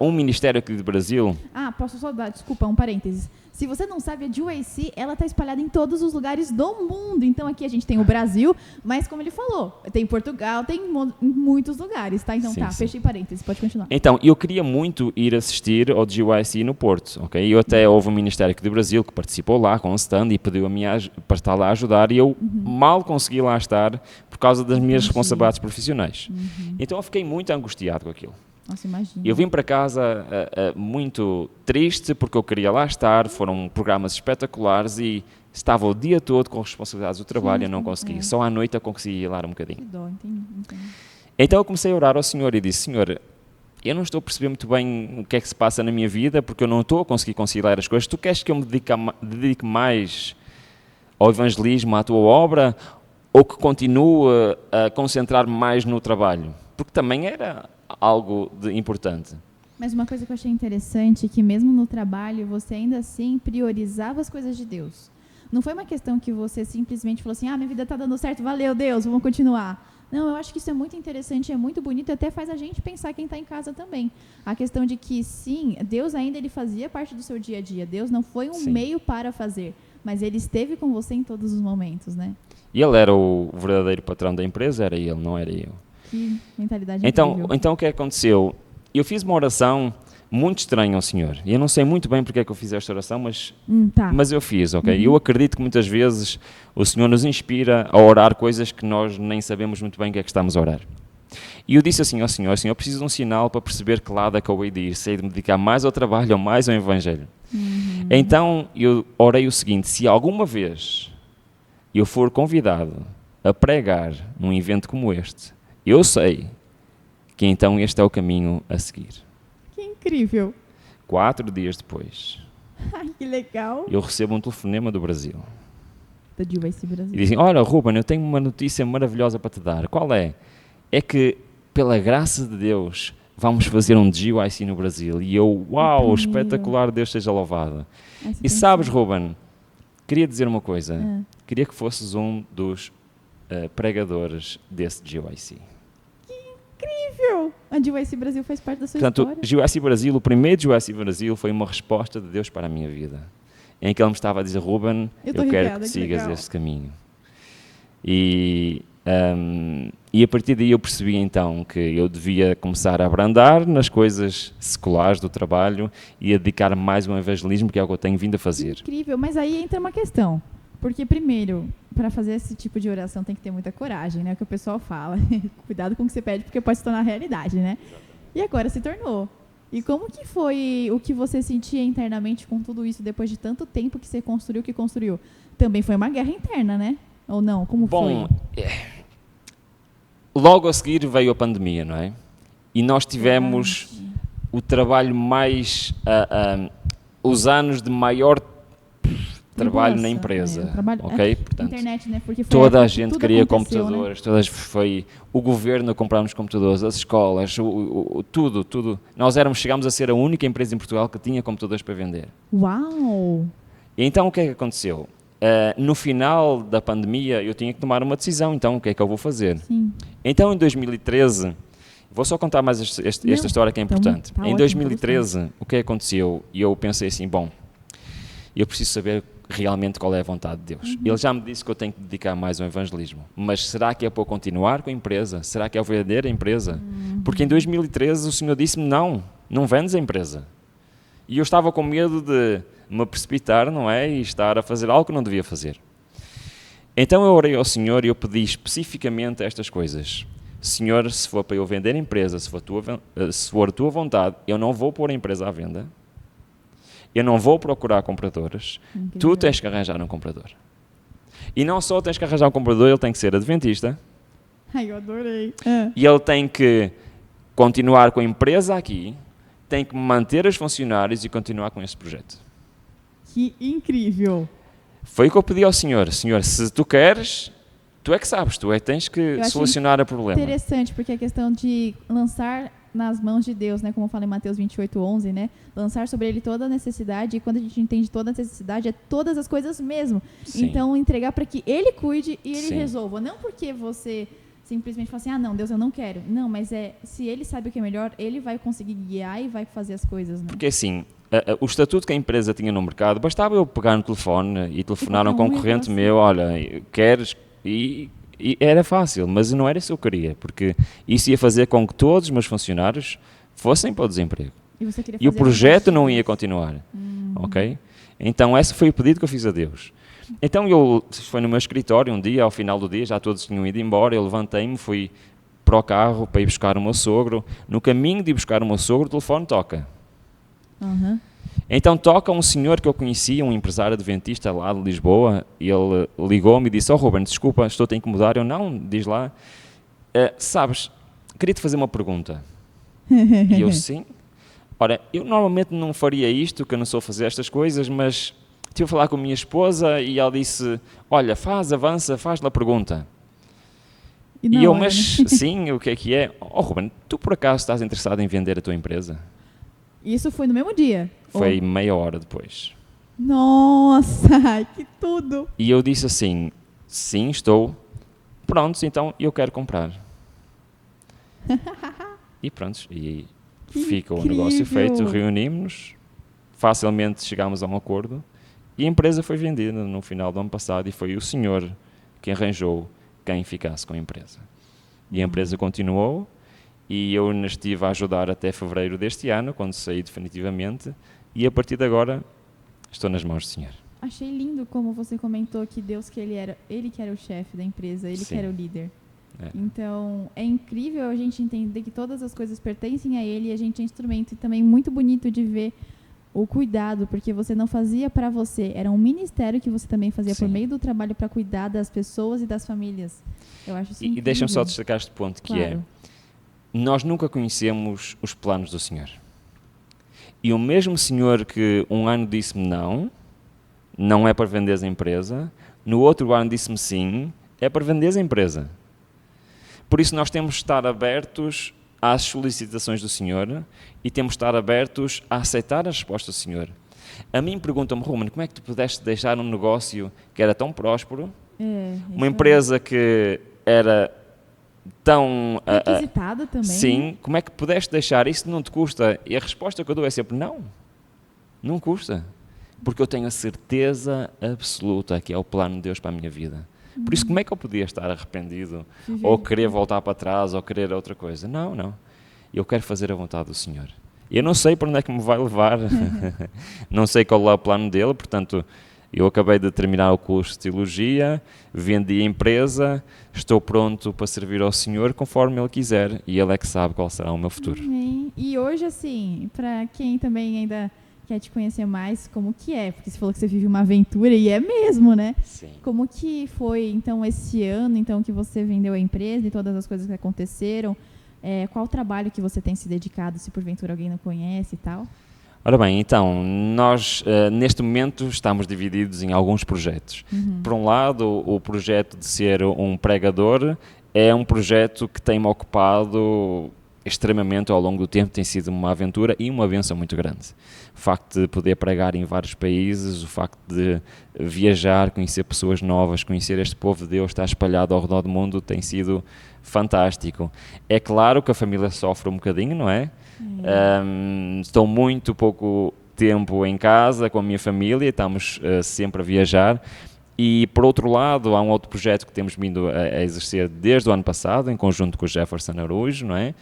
um ministério aqui do Brasil... posso só dar, desculpa, um parênteses. Se você não sabe, a GYC, ela está espalhada em todos os lugares do mundo. Então, aqui a gente tem o Brasil, mas como ele falou, tem Portugal, tem muitos lugares, tá? Então, sim. Fechei parênteses, pode continuar. Então, eu queria muito ir assistir ao GYC no Porto, ok? Eu até houve um ministério aqui do Brasil que participou lá com um stand e pediu a mim para estar lá a ajudar e eu mal consegui lá estar por causa das minhas responsabilidades profissionais. Então, eu fiquei muito angustiado com aquilo. Nossa, imagina. Eu vim para casa muito triste porque eu queria lá estar, foram programas espetaculares e estava o dia todo com responsabilidades do trabalho e eu não consegui. Só à noite eu consegui ir lá um bocadinho. Que dó, entendi. Então eu comecei a orar ao Senhor e disse: Senhor, eu não estou a perceber muito bem o que é que se passa na minha vida porque eu não estou a conseguir conciliar as coisas. Tu queres que eu me dedique mais ao evangelismo, à tua obra, ou que continue a concentrar-me mais no trabalho? Porque também era algo de importante. Mas uma coisa que eu achei interessante é que mesmo no trabalho, você ainda assim priorizava as coisas de Deus. Não foi uma questão que você simplesmente falou assim, minha vida está dando certo, valeu Deus, vamos continuar. Não, eu acho que isso é muito interessante, é muito bonito e até faz a gente pensar quem está em casa também. A questão de que, sim, Deus ainda ele fazia parte do seu dia a dia. Deus não foi um meio para fazer, mas Ele esteve com você em todos os momentos, né? E Ele era o verdadeiro patrão da empresa, era Ele, não era eu. Que mentalidade incrível. Então o que aconteceu? Eu fiz uma oração muito estranha ao Senhor. E eu não sei muito bem porque é que eu fiz esta oração, mas eu fiz, ok? Eu acredito que muitas vezes o Senhor nos inspira a orar coisas que nós nem sabemos muito bem o que é que estamos a orar. E eu disse assim ao Senhor, eu preciso de um sinal para perceber que lado é que eu hei de ir, se hei de me dedicar mais ao trabalho ou mais ao Evangelho. Então eu orei o seguinte, se alguma vez eu for convidado a pregar num evento como este, eu sei que então este é o caminho a seguir. Que incrível. 4 dias depois, Ai, que legal. eu recebo um telefonema do Brasil. Da GYC Brasil. E dizem, olha Ruben, eu tenho uma notícia maravilhosa para te dar. Qual é? É que, pela graça de Deus, vamos fazer um GYC no Brasil. E eu, uau, espetacular, Deus seja louvado. E sabes, Ruben, queria dizer uma coisa. Queria que fosses um dos pregadores desse GYC. Incrível! A GYC Brasil faz parte da sua história. Portanto, GYC Brasil, o primeiro GYC Brasil foi uma resposta de Deus para a minha vida. Em que Ele me estava a dizer, Ruben, eu quero que sigas este caminho. E a partir daí eu percebi então que eu devia começar a abrandar nas coisas seculares do trabalho e a dedicar mais ao evangelismo, que é o que eu tenho vindo a fazer. Incrível, mas aí entra uma questão. Porque, primeiro, para fazer esse tipo de oração tem que ter muita coragem, né? O que o pessoal fala. Cuidado com o que você pede, porque pode se tornar realidade, né? E agora se tornou. E como que foi o que você sentia internamente com tudo isso, depois de tanto tempo que você construiu o que construiu? Também foi uma guerra interna, né? Ou não? Como foi? Logo a seguir veio a pandemia, não é? E nós tivemos o trabalho mais... os anos de maior trabalho na empresa, ok? Portanto, internet, né? Porque foi toda a gente queria computadores, né? Foi o governo a comprar-nos computadores, as escolas, tudo. Nós chegámos a ser a única empresa em Portugal que tinha computadores para vender. Uau! E então o que é que aconteceu? No final da pandemia eu tinha que tomar uma decisão, então o que é que eu vou fazer? Sim. Então em 2013, vou só contar mais esta história que é importante. Em 2013, o que aconteceu? E eu pensei assim, bom, eu preciso saber realmente qual é a vontade de Deus. Ele já me disse que eu tenho que dedicar mais ao evangelismo, mas será que é para eu continuar com a empresa? Será que é para vender a empresa? Porque em 2013 o Senhor disse-me, não vendes a empresa. E eu estava com medo de me precipitar, não é? E estar a fazer algo que não devia fazer. Então eu orei ao Senhor e eu pedi especificamente estas coisas. Senhor, se for para eu vender a empresa, se for a tua vontade, eu não vou pôr a empresa à venda. Eu não vou procurar compradores. Incrível. Tu tens que arranjar um comprador. E não só tens que arranjar um comprador, ele tem que ser adventista. Ai, eu adorei. E ele tem que continuar com a empresa aqui, tem que manter os funcionários e continuar com esse projeto. Que incrível. Foi o que eu pedi ao Senhor. Senhor, se tu queres, tu é que sabes, tu é que tens que solucionar o problema. Interessante, porque a questão de lançar nas mãos de Deus, né, como fala em Mateus 28:11, né, lançar sobre ele toda a necessidade, e quando a gente entende toda a necessidade, é todas as coisas mesmo. Sim. Então, entregar para que ele cuide e ele Sim. resolva. Não porque você simplesmente fala assim, não, Deus, eu não quero. Não, mas se ele sabe o que é melhor, ele vai conseguir guiar e vai fazer as coisas, né? Porque assim, o estatuto que a empresa tinha no mercado, bastava eu pegar no telefone e telefonar a um concorrente meu, olha, queres... E era fácil, mas não era isso que eu queria, porque isso ia fazer com que todos os meus funcionários fossem para o desemprego. E o projeto não ia continuar, ok? Então, esse foi o pedido que eu fiz a Deus. Então, foi no meu escritório um dia, ao final do dia, já todos tinham ido embora, eu levantei-me, fui para o carro para ir buscar o meu sogro. No caminho de ir buscar o meu sogro, o telefone toca. Então toca um senhor que eu conhecia, um empresário adventista lá de Lisboa, e ele ligou-me e disse, Ruben, desculpa, estou-te a incomodar. Eu, não, diz lá, sabes, queria-te fazer uma pergunta. E eu, sim. Ora, eu normalmente não faria isto, que eu não sou a fazer estas coisas, mas estive a falar com a minha esposa e ela disse, olha, avança, faz-lhe a pergunta. na E eu, hora, mas né? sim, o que é? Oh, Ruben, tu por acaso estás interessado em vender a tua empresa? Isso foi no mesmo dia? Foi meia hora depois. Nossa, que tudo! E eu disse assim, sim, estou. Prontos, então eu quero comprar. E pronto, e Que fica o negócio feito, incrível! reunimos-nos, facilmente chegámos a um acordo e a empresa foi vendida no final do ano passado e foi o senhor que arranjou quem ficasse com a empresa. E a empresa continuou e eu ainda estive a ajudar até fevereiro deste ano, quando saí definitivamente, e a partir de agora estou nas mãos do senhor. Achei lindo como você comentou que Deus que ele que era o chefe da empresa, ele que Sim. era o líder. É. Então, é incrível a gente entender que todas as coisas pertencem a ele e a gente é instrumento. E também muito bonito de ver o cuidado, porque você não fazia para você, era um ministério que você também fazia por Sim. meio do trabalho para cuidar das pessoas e das famílias. Eu acho isso E incrível. deixa-me só destacar este ponto, que é, Claro. nós nunca conhecemos os planos do Senhor. E o mesmo Senhor que um ano disse-me não é para venderes a empresa, no outro ano disse-me sim, é para venderes a empresa. Por isso nós temos de estar abertos às solicitações do Senhor e temos de estar abertos a aceitar a resposta do Senhor. A mim perguntam-me, Ruben, como é que tu pudeste deixar um negócio que era tão próspero, uma empresa que era tão... requisitada também. sim, né? como é que pudeste deixar? Isso não te custa? E a resposta que eu dou é sempre não custa. Porque eu tenho a certeza absoluta que é o plano de Deus para a minha vida. Por isso, como é que eu podia estar arrependido? Viver. Ou querer voltar para trás, ou querer outra coisa? Não. Eu quero fazer a vontade do Senhor. Eu não sei para onde é que me vai levar. Não sei qual é o plano dele, portanto, eu acabei de terminar o curso de teologia, vendi a empresa, estou pronto para servir ao Senhor conforme Ele quiser, e Ele é que sabe qual será o meu futuro. Amém. E hoje, assim, para quem também ainda quer te conhecer mais, como que é? Porque você falou que você vive uma aventura, e é mesmo, né? Sim. Como que foi, então, esse ano, então, que você vendeu a empresa e todas as coisas que aconteceram? Qual o trabalho que você tem se dedicado, se porventura alguém não conhece e tal? Ora bem, então, nós neste momento estamos divididos em alguns projetos. Por um lado, o projeto de ser um pregador é um projeto que tem-me ocupado extremamente ao longo do tempo, tem sido uma aventura e uma bênção muito grande. O facto de poder pregar em vários países, o facto de viajar, conhecer pessoas novas, conhecer este povo de Deus que está espalhado ao redor do mundo tem sido fantástico. É claro que a família sofre um bocadinho, não é? Estou muito pouco tempo em casa com a minha família, estamos sempre a viajar. E, por outro lado, há um outro projeto que temos vindo a exercer desde o ano passado, em conjunto com o Jefferson Araújo, não é?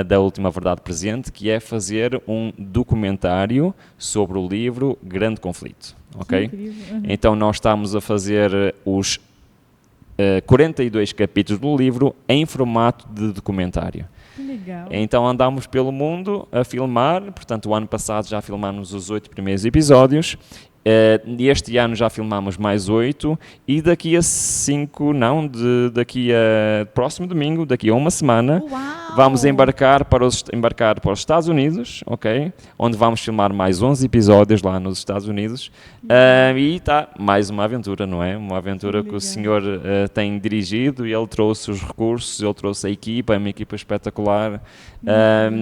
Da Última Verdade Presente, que é fazer um documentário sobre o livro Grande Conflito. Ok? Incrível. Então, nós estamos a fazer os 42 capítulos do livro em formato de documentário. Que legal. Então andámos pelo mundo a filmar, portanto o ano passado já filmámos os 8 primeiros episódios, este ano já filmámos mais 8 e daqui a 5, daqui a próximo domingo, daqui a uma semana, Uau! vamos embarcar para os Estados Unidos, ok? Onde vamos filmar mais 11 episódios lá nos Estados Unidos. E está, mais uma aventura, não é? Uma aventura que o Senhor tem dirigido e Ele trouxe os recursos, Ele trouxe a equipa, é uma equipa espetacular.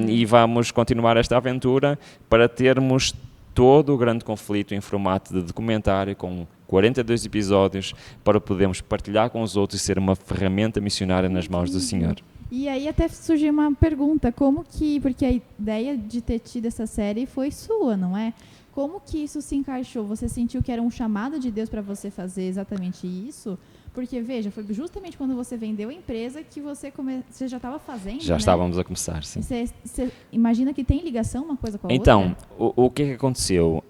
E vamos continuar esta aventura para termos todo o Grande Conflito em formato de documentário com 42 episódios para podermos partilhar com os outros e ser uma ferramenta missionária nas mãos do Senhor. E aí até surgiu uma pergunta, porque a ideia de ter tido essa série foi sua, não é? Como que isso se encaixou? Você sentiu que era um chamado de Deus para você fazer exatamente isso? Porque, veja, foi justamente quando você vendeu a empresa que você já estava fazendo, Já né? estávamos a começar, sim. Você imagina que tem ligação uma coisa com a Então, outra? o que é que aconteceu?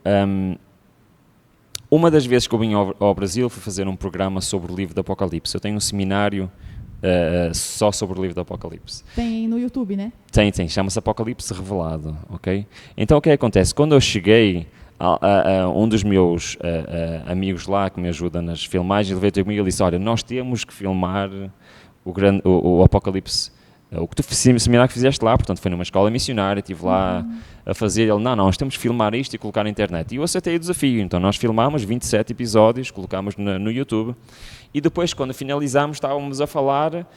Uma das vezes que eu vim ao Brasil fui fazer um programa sobre o livro do Apocalipse. Eu tenho um seminário só sobre o livro do Apocalipse. Tem no YouTube, né? Tem, chama-se Apocalipse Revelado, ok? Então o que é que acontece? Quando eu cheguei, um dos meus amigos lá que me ajuda nas filmagens, ele veio ter comigo e disse, olha, nós temos que filmar o Apocalipse, o seminário que fizeste lá, portanto foi numa escola missionária, estive lá a fazer, ele, não, nós temos que filmar isto e colocar na internet. E eu aceitei o desafio, então nós filmámos 27 episódios, colocámos no YouTube, e depois quando finalizámos estávamos a falar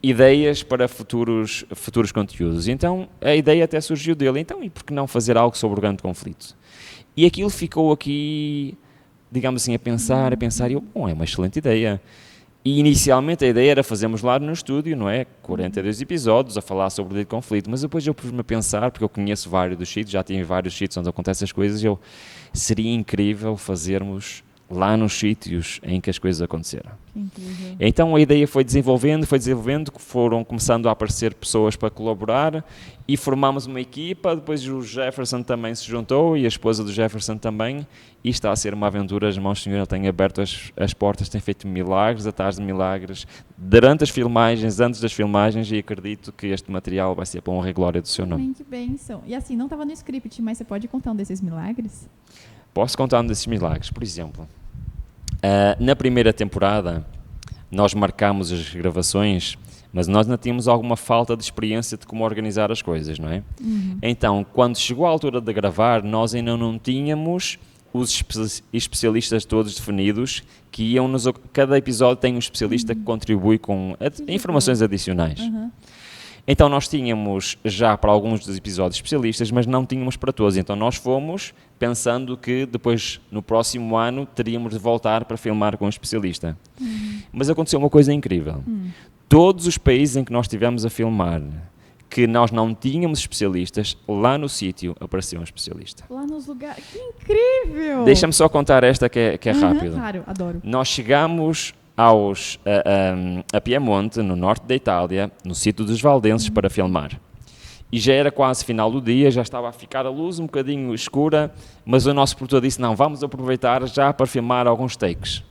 ideias para futuros conteúdos. Então, a ideia até surgiu dele. Então, e por que não fazer algo sobre o grande conflito? E aquilo ficou aqui, digamos assim, a pensar, e eu, bom, é uma excelente ideia. E inicialmente a ideia era fazermos lá no estúdio, não é? 42 episódios a falar sobre o grande conflito, mas depois eu pus-me a pensar, porque eu conheço vários dos sítios, já tive vários sítios onde acontecem as coisas, seria incrível fazermos lá nos sítios em que as coisas aconteceram. Então a ideia foi desenvolvendo, foram começando a aparecer pessoas para colaborar e formámos uma equipa, depois o Jefferson também se juntou e a esposa do Jefferson também, e está a ser uma aventura, as mãos do Senhor têm aberto as portas, têm feito milagres atrás de milagres, durante as filmagens, antes das filmagens, e acredito que este material vai ser para a honra e glória do seu nome. Que bênção. E assim, não estava no script, mas você pode contar um desses milagres? Posso contar um desses milagres, por exemplo. Na primeira temporada, nós marcámos as gravações, mas nós não tínhamos alguma falta de experiência de como organizar as coisas, não é? Então, quando chegou a altura de gravar, nós ainda não tínhamos os especialistas todos definidos, que iam cada episódio tem um especialista que contribui com informações adicionais. Então nós tínhamos já para alguns dos episódios especialistas, mas não tínhamos para todos. Então nós fomos pensando que depois, no próximo ano, teríamos de voltar para filmar com um especialista. Mas aconteceu uma coisa incrível. Todos os países em que nós estivemos a filmar, que nós não tínhamos especialistas, lá no sítio apareceu um especialista. Lá nos lugares. Que incrível! Deixa-me só contar esta que é rápida. Claro, adoro. Nós chegamos a Piemonte, no norte da Itália, no sítio dos Valdenses, para filmar. E já era quase final do dia, já estava a ficar a luz um bocadinho escura, mas o nosso produtor disse, não, vamos aproveitar já para filmar alguns takes.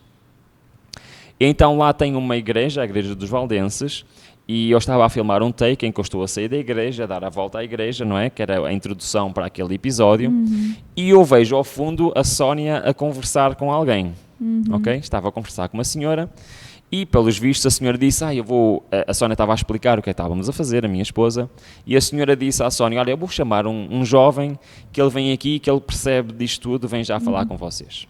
Então lá tem uma igreja, a igreja dos Valdenses, e eu estava a filmar um take em que eu estou a sair da igreja, a dar a volta à igreja, não é? Que era a introdução para aquele episódio, e eu vejo ao fundo a Sónia a conversar com alguém. Ok? Estava a conversar com uma senhora e, pelos vistos, a senhora disse, a Sónia estava a explicar o que estávamos a fazer, a minha esposa, e a senhora disse à Sónia, olha, eu vou chamar um jovem, que ele vem aqui, que ele percebe disto tudo, vem já falar com vocês.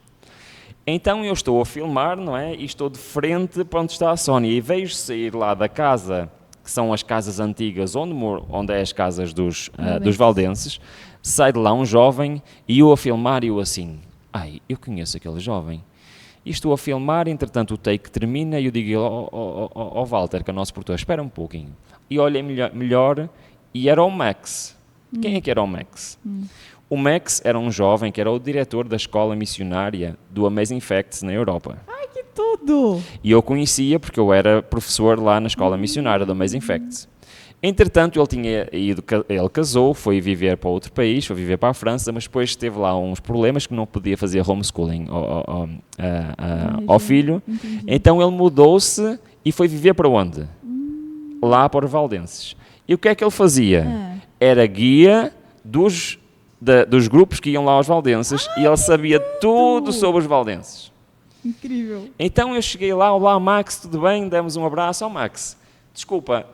Então eu estou a filmar, não é? E estou de frente para onde está a Sónia e vejo sair lá da casa, que são as casas antigas, onde é as casas dos Valdenses, sai de lá um jovem e eu a filmar e eu assim, eu conheço aquele jovem. E estou a filmar, entretanto o take termina e eu digo ao Walter, que é o nosso produtor, espera um pouquinho. E olhei melhor e era o Max. Quem é que era o Max? O Max era um jovem que era o diretor da escola missionária do Amazing Facts na Europa. Ai, que tudo! E eu conhecia porque eu era professor lá na escola missionária do Amazing Facts. Entretanto, ele casou, foi viver para outro país, foi viver para a França, mas depois teve lá uns problemas que não podia fazer homeschooling ao filho. Entendi. Então ele mudou-se e foi viver para onde? Lá para os Valdenses. E o que é que ele fazia? Era guia dos grupos que iam lá aos Valdenses e ele sabia tudo sobre os Valdenses. Incrível. Então eu cheguei lá, olá Max, tudo bem? Demos um abraço. Max, desculpa,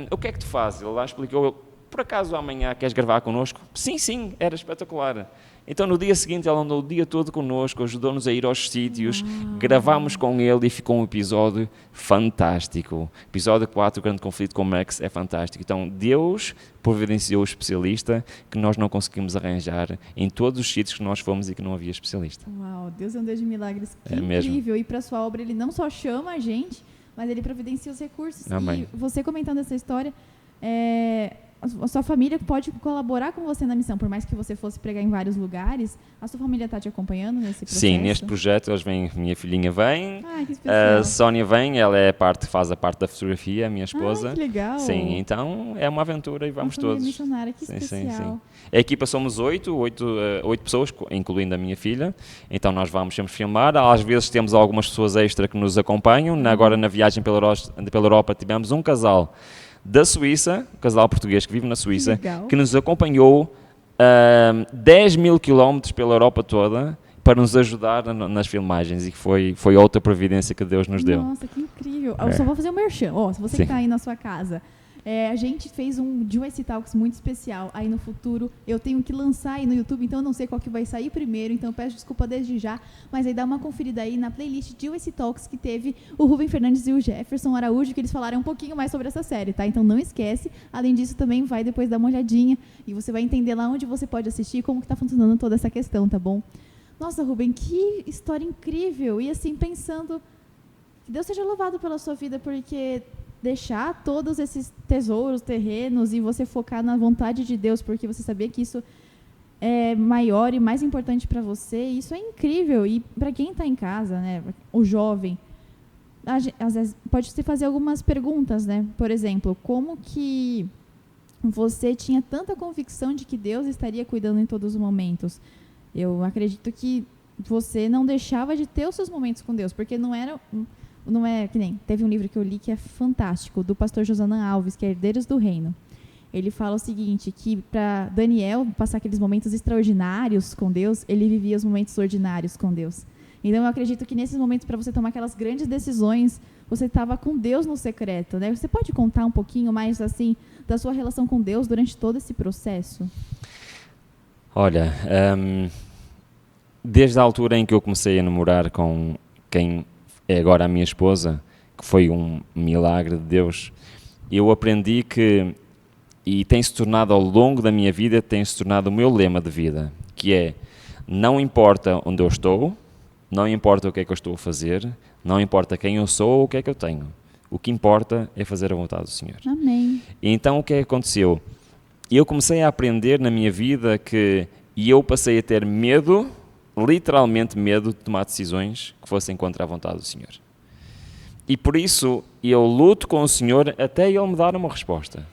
o que é que tu fazes? Ele lá explicou, por acaso amanhã queres gravar connosco? Sim, era espetacular. Então no dia seguinte ele andou o dia todo connosco, ajudou-nos a ir aos sítios, gravámos com ele e ficou um episódio fantástico. Episódio 4, o grande conflito com o Max, é fantástico. Então Deus providenciou o especialista que nós não conseguimos arranjar em todos os sítios que nós fomos e que não havia especialista. Uau, Deus é um Deus de milagres. Que Mesmo. incrível. E para sua obra ele não só chama a gente, mas ele providencia os recursos. Amém. E você comentando essa história, a sua família pode colaborar com você na missão, por mais que você fosse pregar em vários lugares, a sua família está te acompanhando nesse processo? Sim, neste projeto minha filhinha vem, que especial. a Sónia vem, ela faz a parte da fotografia, a minha esposa. Que legal. Sim, então é uma aventura e vamos todos. Missionária, que especial. Sim. A equipa somos 8 pessoas, incluindo a minha filha, então nós vamos sempre filmar, às vezes temos algumas pessoas extra que nos acompanham, agora na viagem pela Europa tivemos um casal da Suíça, um casal português que vive na Suíça, que nos acompanhou 10 mil quilómetros pela Europa toda para nos ajudar nas filmagens e que foi outra providência que Deus nos deu. Nossa, que incrível. Eu só vou fazer um merchan. Se você que está aí na sua casa A gente fez um Joyce Talks muito especial aí no futuro. Eu tenho que lançar aí no YouTube, então eu não sei qual que vai sair primeiro, então eu peço desculpa desde já. Mas aí dá uma conferida aí na playlist Joyce Talks que teve o Rubem Fernandes e o Jefferson Araújo, que eles falaram um pouquinho mais sobre essa série, tá? Então não esquece. Além disso, também vai depois dar uma olhadinha e você vai entender lá onde você pode assistir e como que tá funcionando toda essa questão, tá bom? Nossa, Rubem, que história incrível! E assim, pensando, que Deus seja louvado pela sua vida, porque deixar todos esses tesouros, terrenos, e você focar na vontade de Deus, porque você sabia que isso é maior e mais importante para você, isso é incrível. E para quem está em casa, né, o jovem, às vezes pode se fazer algumas perguntas, né? Por exemplo, como que você tinha tanta convicção de que Deus estaria cuidando em todos os momentos? Eu acredito que você não deixava de ter os seus momentos com Deus, porque não é que nem, teve um livro que eu li que é fantástico, do pastor Josanã Alves, que é Herdeiros do Reino. Ele fala o seguinte, que para Daniel passar aqueles momentos extraordinários com Deus, ele vivia os momentos ordinários com Deus. Então eu acredito que nesses momentos, para você tomar aquelas grandes decisões, você estava com Deus no secreto, né? Você pode contar um pouquinho mais assim da sua relação com Deus durante todo esse processo? Olha, desde a altura em que eu comecei a namorar com quem é agora a minha esposa, que foi um milagre de Deus, eu aprendi que, e tem-se tornado ao longo da minha vida, tem-se tornado o meu lema de vida, que é, não importa onde eu estou, não importa o que é que eu estou a fazer, não importa quem eu sou ou o que é que eu tenho, o que importa é fazer a vontade do Senhor. Amém. E então o que é que aconteceu? Eu comecei a aprender na minha vida e eu passei a ter medo, literalmente medo, de tomar decisões que fossem contra a vontade do Senhor. E por isso eu luto com o Senhor até Ele me dar uma resposta.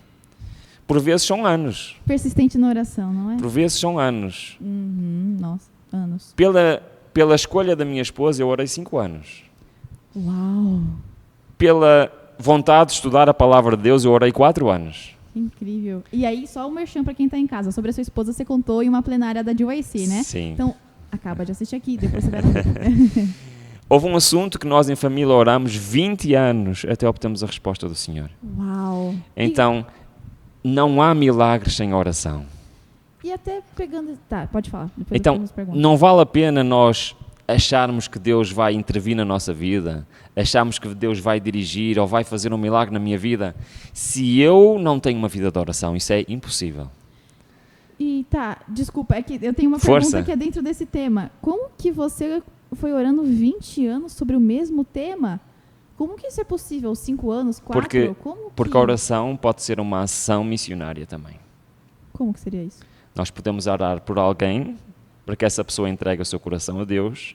Por vezes são anos. Persistente na oração, não é? Por vezes são anos. Nossa, anos. Pela escolha da minha esposa eu orei 5 anos. Uau! Pela vontade de estudar a palavra de Deus eu orei 4 anos. Incrível. E aí, só o merchan para quem está em casa. Sobre a sua esposa, você contou em uma plenária da GYC, né? Sim. Então, acaba de assistir aqui, depois você vai... Houve um assunto que nós em família oramos 20 anos até obtermos a resposta do Senhor. Uau! Então, não há milagres sem oração. E até pegando... Tá, pode falar. Depois Então, não vale a pena nós acharmos que Deus vai intervir na nossa vida, acharmos que Deus vai dirigir ou vai fazer um milagre na minha vida, se eu não tenho uma vida de oração. Isso é impossível. E tá, desculpa, é que eu tenho uma Força. pergunta que é dentro desse tema. Como que você foi orando 20 anos sobre o mesmo tema? Como que isso é possível? 5 anos, 4? Porque a oração pode ser uma ação missionária também. Como que seria isso? Nós podemos orar por alguém para que essa pessoa entregue o seu coração a Deus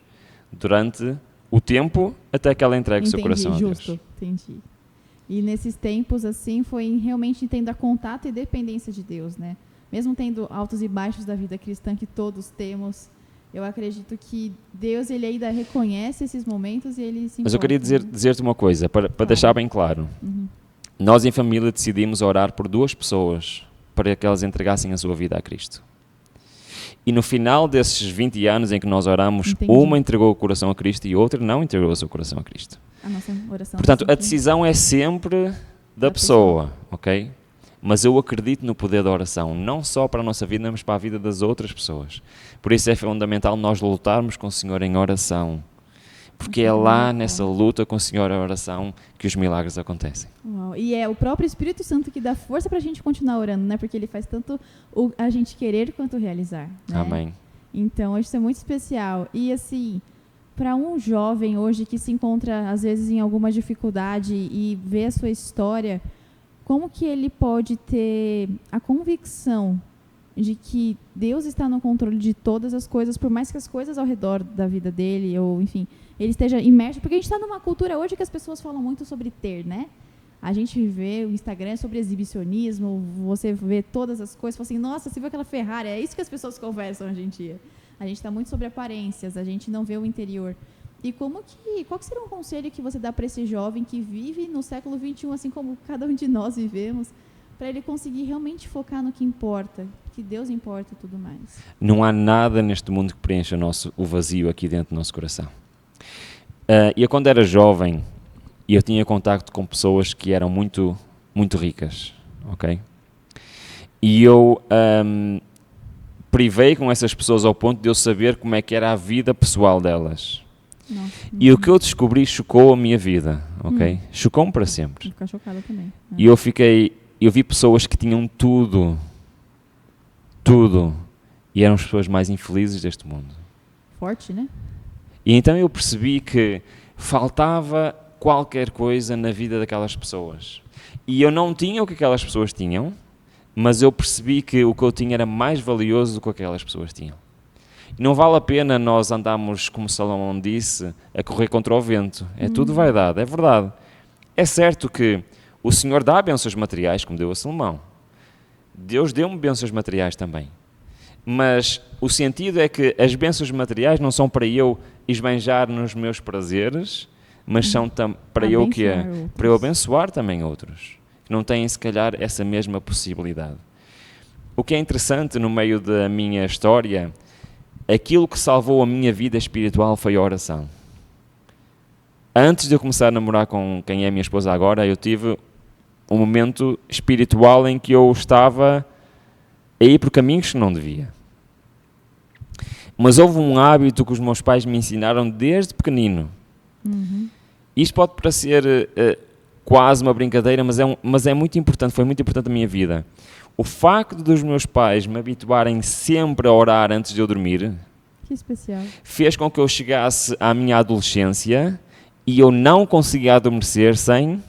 durante o tempo até que ela entregue o seu coração a Deus. Entendi. E nesses tempos, assim, foi realmente tendo a contato e dependência de Deus, né? Mesmo tendo altos e baixos da vida cristã que todos temos, eu acredito que Deus, ele ainda reconhece esses momentos e ele se importa. Mas eu queria dizer-te uma coisa, para deixar bem claro. Nós em família decidimos orar por 2 pessoas para que elas entregassem a sua vida a Cristo. E no final desses 20 anos em que nós oramos, uma entregou o coração a Cristo e outra não entregou o seu coração a Cristo. A nossa oração. Portanto, a decisão é sempre da pessoa, ok? Mas eu acredito no poder da oração, não só para a nossa vida, mas para a vida das outras pessoas. Por isso é fundamental nós lutarmos com o Senhor em oração. Porque é lá, nessa luta com o Senhor em oração, que os milagres acontecem. Uau. E é o próprio Espírito Santo que dá força para a gente continuar orando, né? Porque ele faz tanto a gente querer quanto realizar, né? Amém. Então, isso é muito especial. E assim, para um jovem hoje que se encontra, às vezes, em alguma dificuldade e vê a sua história, como que ele pode ter a convicção de que Deus está no controle de todas as coisas, por mais que as coisas ao redor da vida dele, ou enfim, ele esteja imerso, porque a gente está numa cultura hoje que as pessoas falam muito sobre ter, né? A gente vê o Instagram sobre exibicionismo, você vê todas as coisas, fala assim, nossa, você viu aquela Ferrari? É isso que as pessoas conversam hoje em dia. A gente está muito sobre aparências, a gente não vê o interior. E qual que seria um conselho que você dá para esse jovem que vive no século XXI, assim como cada um de nós vivemos, para ele conseguir realmente focar no que importa, que Deus importa e tudo mais? Não há nada neste mundo que preencha o vazio aqui dentro do nosso coração. Eu quando era jovem, eu tinha contacto com pessoas que eram muito, muito ricas. ok? E eu privei com essas pessoas ao ponto de eu saber como é que era a vida pessoal delas. Nossa. E o que eu descobri chocou a minha vida, ok? Chocou-me para sempre. Vou ficar chocada também. E eu vi pessoas que tinham tudo, e eram as pessoas mais infelizes deste mundo. Forte, né? E então eu percebi que faltava qualquer coisa na vida daquelas pessoas. E eu não tinha o que aquelas pessoas tinham, mas eu percebi que o que eu tinha era mais valioso do que aquelas pessoas tinham. E não vale a pena nós andarmos, como Salomão disse, a correr contra o vento. É tudo vaidade, é verdade. É certo que o Senhor dá bênçãos materiais, como deu a Salomão. Deus deu-me bênçãos materiais também. Mas o sentido é que as bênçãos materiais não são para eu esbanjar nos meus prazeres, mas são para eu para eu abençoar também outros, que não têm se calhar essa mesma possibilidade. O que é interessante no meio da minha história, aquilo que salvou a minha vida espiritual foi a oração. Antes de eu começar a namorar com quem é minha esposa agora, eu tive um momento espiritual em que eu estava a ir por caminhos que não devia. Mas houve um hábito que os meus pais me ensinaram desde pequenino. Isto pode parecer quase uma brincadeira, mas é muito importante, foi muito importante na minha vida. O facto dos meus pais me habituarem sempre a orar antes de eu dormir, que especial, fez com que eu chegasse à minha adolescência e eu não conseguia adormecer sem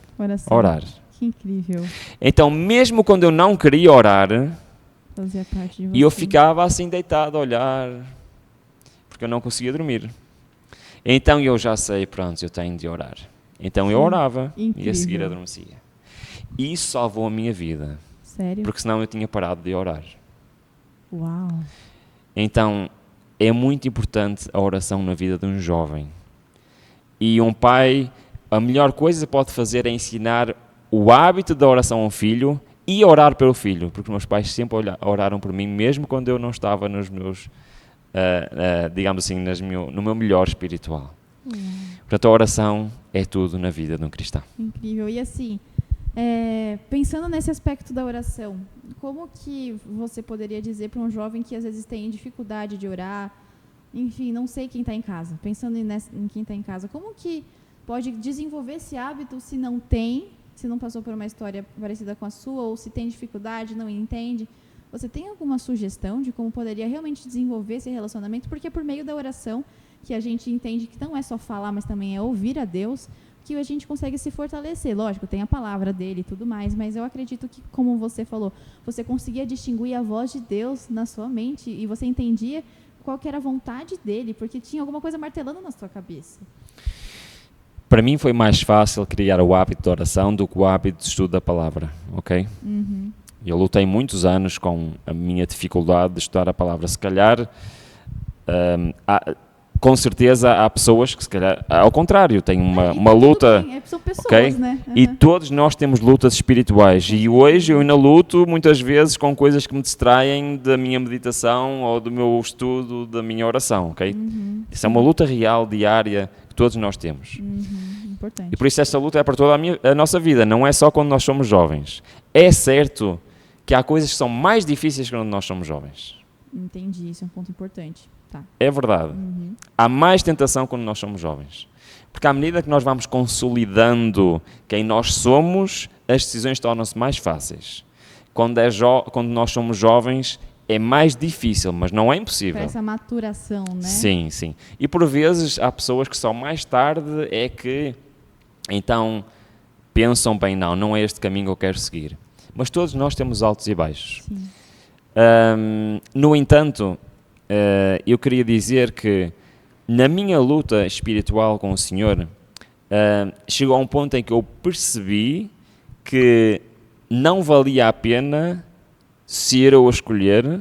orar. Que incrível. Então, mesmo quando eu não queria orar, fazia parte de você. E eu ficava assim deitado a olhar, porque eu não conseguia dormir. Então eu já sei, pronto, eu tenho de orar. Então eu orava e a seguir adormecia. E isso salvou a minha vida. Sério? Porque senão eu tinha parado de orar. Uau. Então é muito importante a oração na vida de um jovem. E um pai, a melhor coisa que pode fazer é ensinar o hábito da oração ao filho e orar pelo filho, porque meus pais sempre oraram por mim, mesmo quando eu não estava nos meus, digamos assim, no meu melhor espiritual. Portanto, a oração é tudo na vida de um cristão. Incrível. E assim, pensando nesse aspecto da oração, como que você poderia dizer para um jovem que às vezes tem dificuldade de orar, enfim, não sei quem está em casa, pensando em quem está em casa, como que pode desenvolver esse hábito se não tem, se não passou por uma história parecida com a sua, ou se tem dificuldade, não entende? Você tem alguma sugestão de como poderia realmente desenvolver esse relacionamento? Porque é por meio da oração que a gente entende que não é só falar, mas também é ouvir a Deus, que a gente consegue se fortalecer. Lógico, tem a palavra dele e tudo mais, mas eu acredito que, como você falou, você conseguia distinguir a voz de Deus na sua mente e você entendia qual que era a vontade dele, porque tinha alguma coisa martelando na sua cabeça. Para mim foi mais fácil criar o hábito de oração do que o hábito de estudo da palavra, ok? Eu lutei muitos anos com a minha dificuldade de estudar a palavra. Se calhar, com certeza há pessoas que se calhar, ao contrário, têm uma luta, são pessoas, okay? Né? E todos nós temos lutas espirituais. E hoje eu ainda luto muitas vezes com coisas que me distraem da minha meditação ou do meu estudo, da minha oração, ok? Isso é uma luta real, diária, que todos nós temos. Importante. E por isso essa luta é para toda a nossa vida, não é só quando nós somos jovens. É certo que há coisas que são mais difíceis quando nós somos jovens. Entendi, isso é um ponto importante. Tá. É verdade. Há mais tentação quando nós somos jovens. Porque à medida que nós vamos consolidando quem nós somos, as decisões tornam-se mais fáceis. Quando nós somos jovens, é mais difícil, mas não é impossível. Para essa maturação, né? Sim, sim. E por vezes há pessoas que só mais tarde é que, então, pensam bem, não é este caminho que eu quero seguir. Mas todos nós temos altos e baixos. Sim. No entanto, eu queria dizer que na minha luta espiritual com o Senhor, chegou a um ponto em que eu percebi que não valia a pena ser eu a escolher,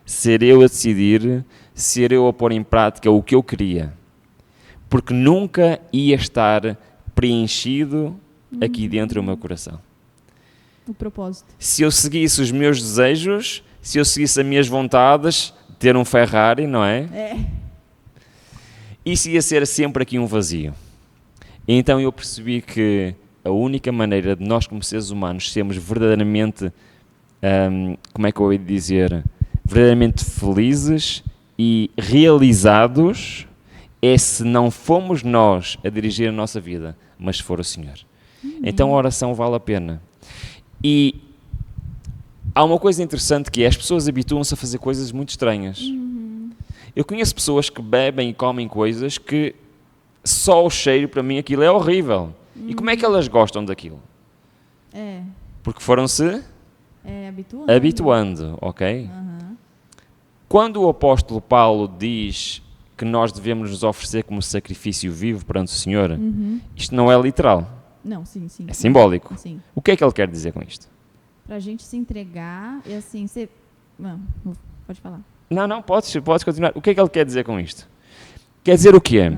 ser eu a decidir, ser eu a pôr em prática o que eu queria. Porque nunca ia estar preenchido aqui dentro do meu coração. O propósito. Se eu seguisse os meus desejos, se eu seguisse as minhas vontades, ter um Ferrari, não é? Isso ia ser sempre aqui um vazio. Então eu percebi que a única maneira de nós, como seres humanos, sermos verdadeiramente, como é que eu ia dizer, verdadeiramente felizes e realizados é se não fomos nós a dirigir a nossa vida, mas se for o Senhor. Então a oração vale a pena. E há uma coisa interessante que é, as pessoas habituam-se a fazer coisas muito estranhas. Eu conheço pessoas que bebem e comem coisas que só o cheiro, para mim, aquilo é horrível. E como é que elas gostam daquilo? Porque foram-se habituando, ok? Quando o apóstolo Paulo diz que nós devemos nos oferecer como sacrifício vivo perante o Senhor, isto não é literal. Não, sim. É simbólico. Sim. O que é que ele quer dizer com isto? Pra gente se entregar e assim, você... Não, pode falar. Não, podes continuar. O que é que ele quer dizer com isto? Quer dizer o quê?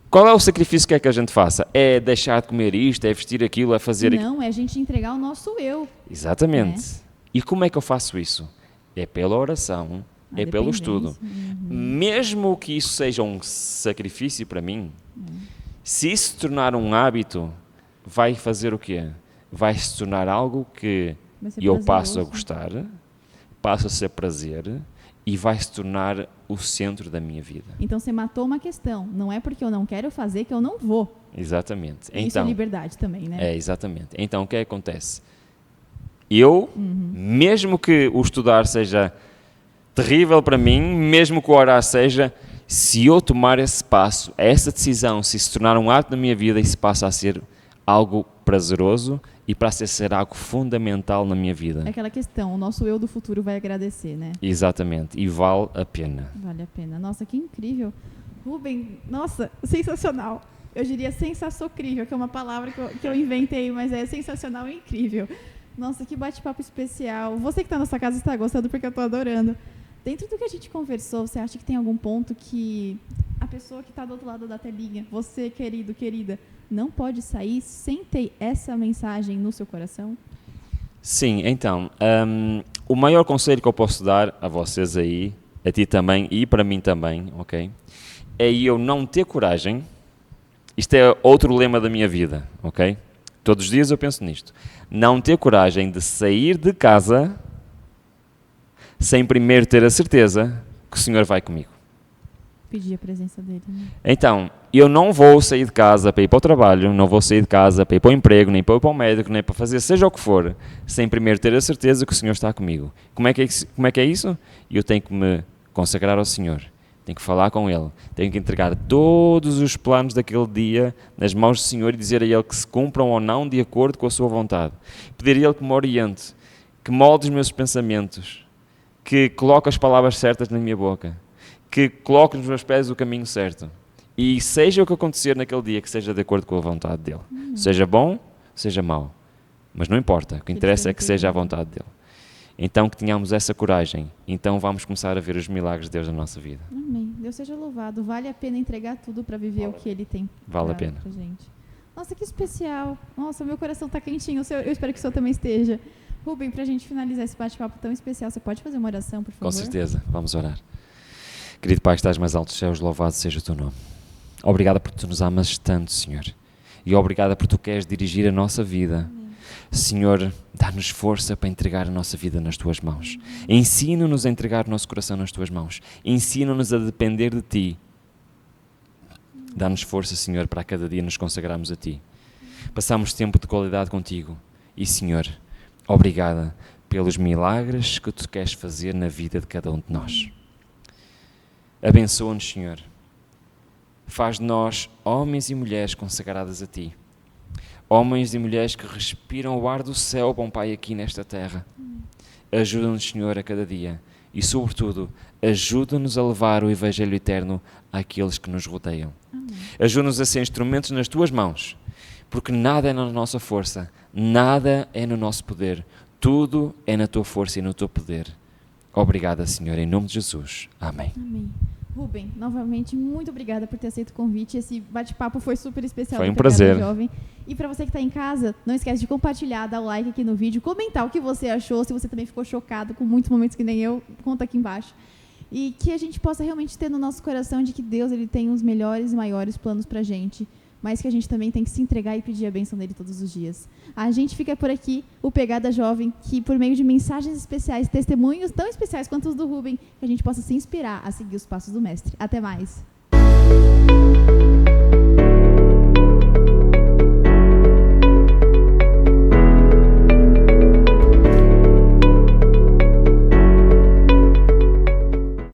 Qual é o sacrifício que é que a gente faça? É deixar de comer isto, é vestir aquilo, é fazer aquilo? Não, é a gente entregar o nosso eu. Exatamente. E como é que eu faço isso? É pela oração, é pelo estudo. Mesmo que isso seja um sacrifício para mim, se isso se tornar um hábito, vai fazer o quê? Vai se tornar algo que eu passo a gostar, passo a ser prazer e vai se tornar o centro da minha vida. Então você matou uma questão. Não é porque eu não quero fazer que eu não vou. Exatamente. Isso é liberdade também, né? É, exatamente. Então o que acontece? Eu, mesmo que o estudar seja terrível para mim, mesmo que o orar seja, se eu tomar esse passo, essa decisão, se tornar um ato na minha vida, isso passa a ser algo prazeroso e passa a ser algo fundamental na minha vida. É aquela questão, o nosso eu do futuro vai agradecer, né? Exatamente, e vale a pena. Vale a pena. Nossa, que incrível. Rubem, nossa, sensacional. Eu diria sensacional, que é uma palavra que eu inventei, mas é sensacional e incrível. Nossa, que bate-papo especial. Você que está na sua casa está gostando porque eu estou adorando. Dentro do que a gente conversou, você acha que tem algum ponto que a pessoa que está do outro lado da telinha, você, querido, querida, não pode sair sem ter essa mensagem no seu coração? Sim, então, o maior conselho que eu posso dar a vocês aí, a ti também e para mim também, ok? É eu não ter coragem. Isto é outro lema da minha vida, ok? Todos os dias eu penso nisto. Não ter coragem de sair de casa sem primeiro ter a certeza que o Senhor vai comigo. Pedir a presença dele, né? Então, eu não vou sair de casa para ir para o trabalho, não vou sair de casa para ir para o emprego, nem para ir para o médico, nem para fazer seja o que for, sem primeiro ter a certeza que o Senhor está comigo. Como é que é isso? Eu tenho que me consagrar ao Senhor. Tenho que falar com Ele. Tenho que entregar todos os planos daquele dia nas mãos do Senhor e dizer a Ele que se cumpram ou não de acordo com a sua vontade. Pedir a Ele que me oriente, que molde os meus pensamentos, que coloque as palavras certas na minha boca, que coloque nos meus pés o caminho certo. E seja o que acontecer naquele dia, que seja de acordo com a vontade dEle. Seja bom, seja mau. Mas não importa. O que interessa é que seja a vontade dEle. Então que tenhamos essa coragem. Então vamos começar a ver os milagres de Deus na nossa vida. Amém. Deus seja louvado. Vale a pena entregar tudo para viver o que Ele tem vale a pena. Pra gente. Nossa, que especial. Nossa, meu coração está quentinho. Eu espero que o seu também esteja. Rubem, para a gente finalizar esse bate-papo tão especial, você pode fazer uma oração, por favor? Com certeza. Vamos orar. Querido Pai, que estás mais alto dos céus, louvado seja o teu nome. Obrigada por tu nos amas tanto, Senhor. E obrigada por tu queres dirigir a nossa vida. Amém. Senhor, dá-nos força para entregar a nossa vida nas tuas mãos. Ensina-nos a entregar o nosso coração nas tuas mãos. Ensina-nos a depender de ti. Dá-nos força, Senhor, para cada dia nos consagrarmos a ti. Passamos tempo de qualidade contigo. E, Senhor, obrigada pelos milagres que tu queres fazer na vida de cada um de nós. Abençoa-nos, Senhor. Faz de nós homens e mulheres consagradas a ti. Homens e mulheres que respiram o ar do céu, bom Pai, aqui nesta terra. Ajuda-nos, Senhor, a cada dia. E, sobretudo, ajuda-nos a levar o Evangelho eterno àqueles que nos rodeiam. Ajuda-nos a ser instrumentos nas tuas mãos. Porque nada é na nossa força. Nada é no nosso poder. Tudo é na tua força e no teu poder. Obrigada, Senhor, em nome de Jesus. Amém. Amém. Rubem, novamente, muito obrigada por ter aceito o convite. Esse bate-papo foi super especial. Foi um prazer. Jovem. E para você que está em casa, não esquece de compartilhar, dar o like aqui no vídeo, comentar o que você achou, se você também ficou chocado com muitos momentos que nem eu, conta aqui embaixo. E que a gente possa realmente ter no nosso coração de que Deus ele tem os melhores e maiores planos para a gente. mas que a gente também tem que se entregar e pedir a bênção dele todos os dias. A gente fica por aqui, o Pegada Jovem, que por meio de mensagens especiais, testemunhos tão especiais quanto os do Rubem, que a gente possa se inspirar a seguir os passos do Mestre. Até mais!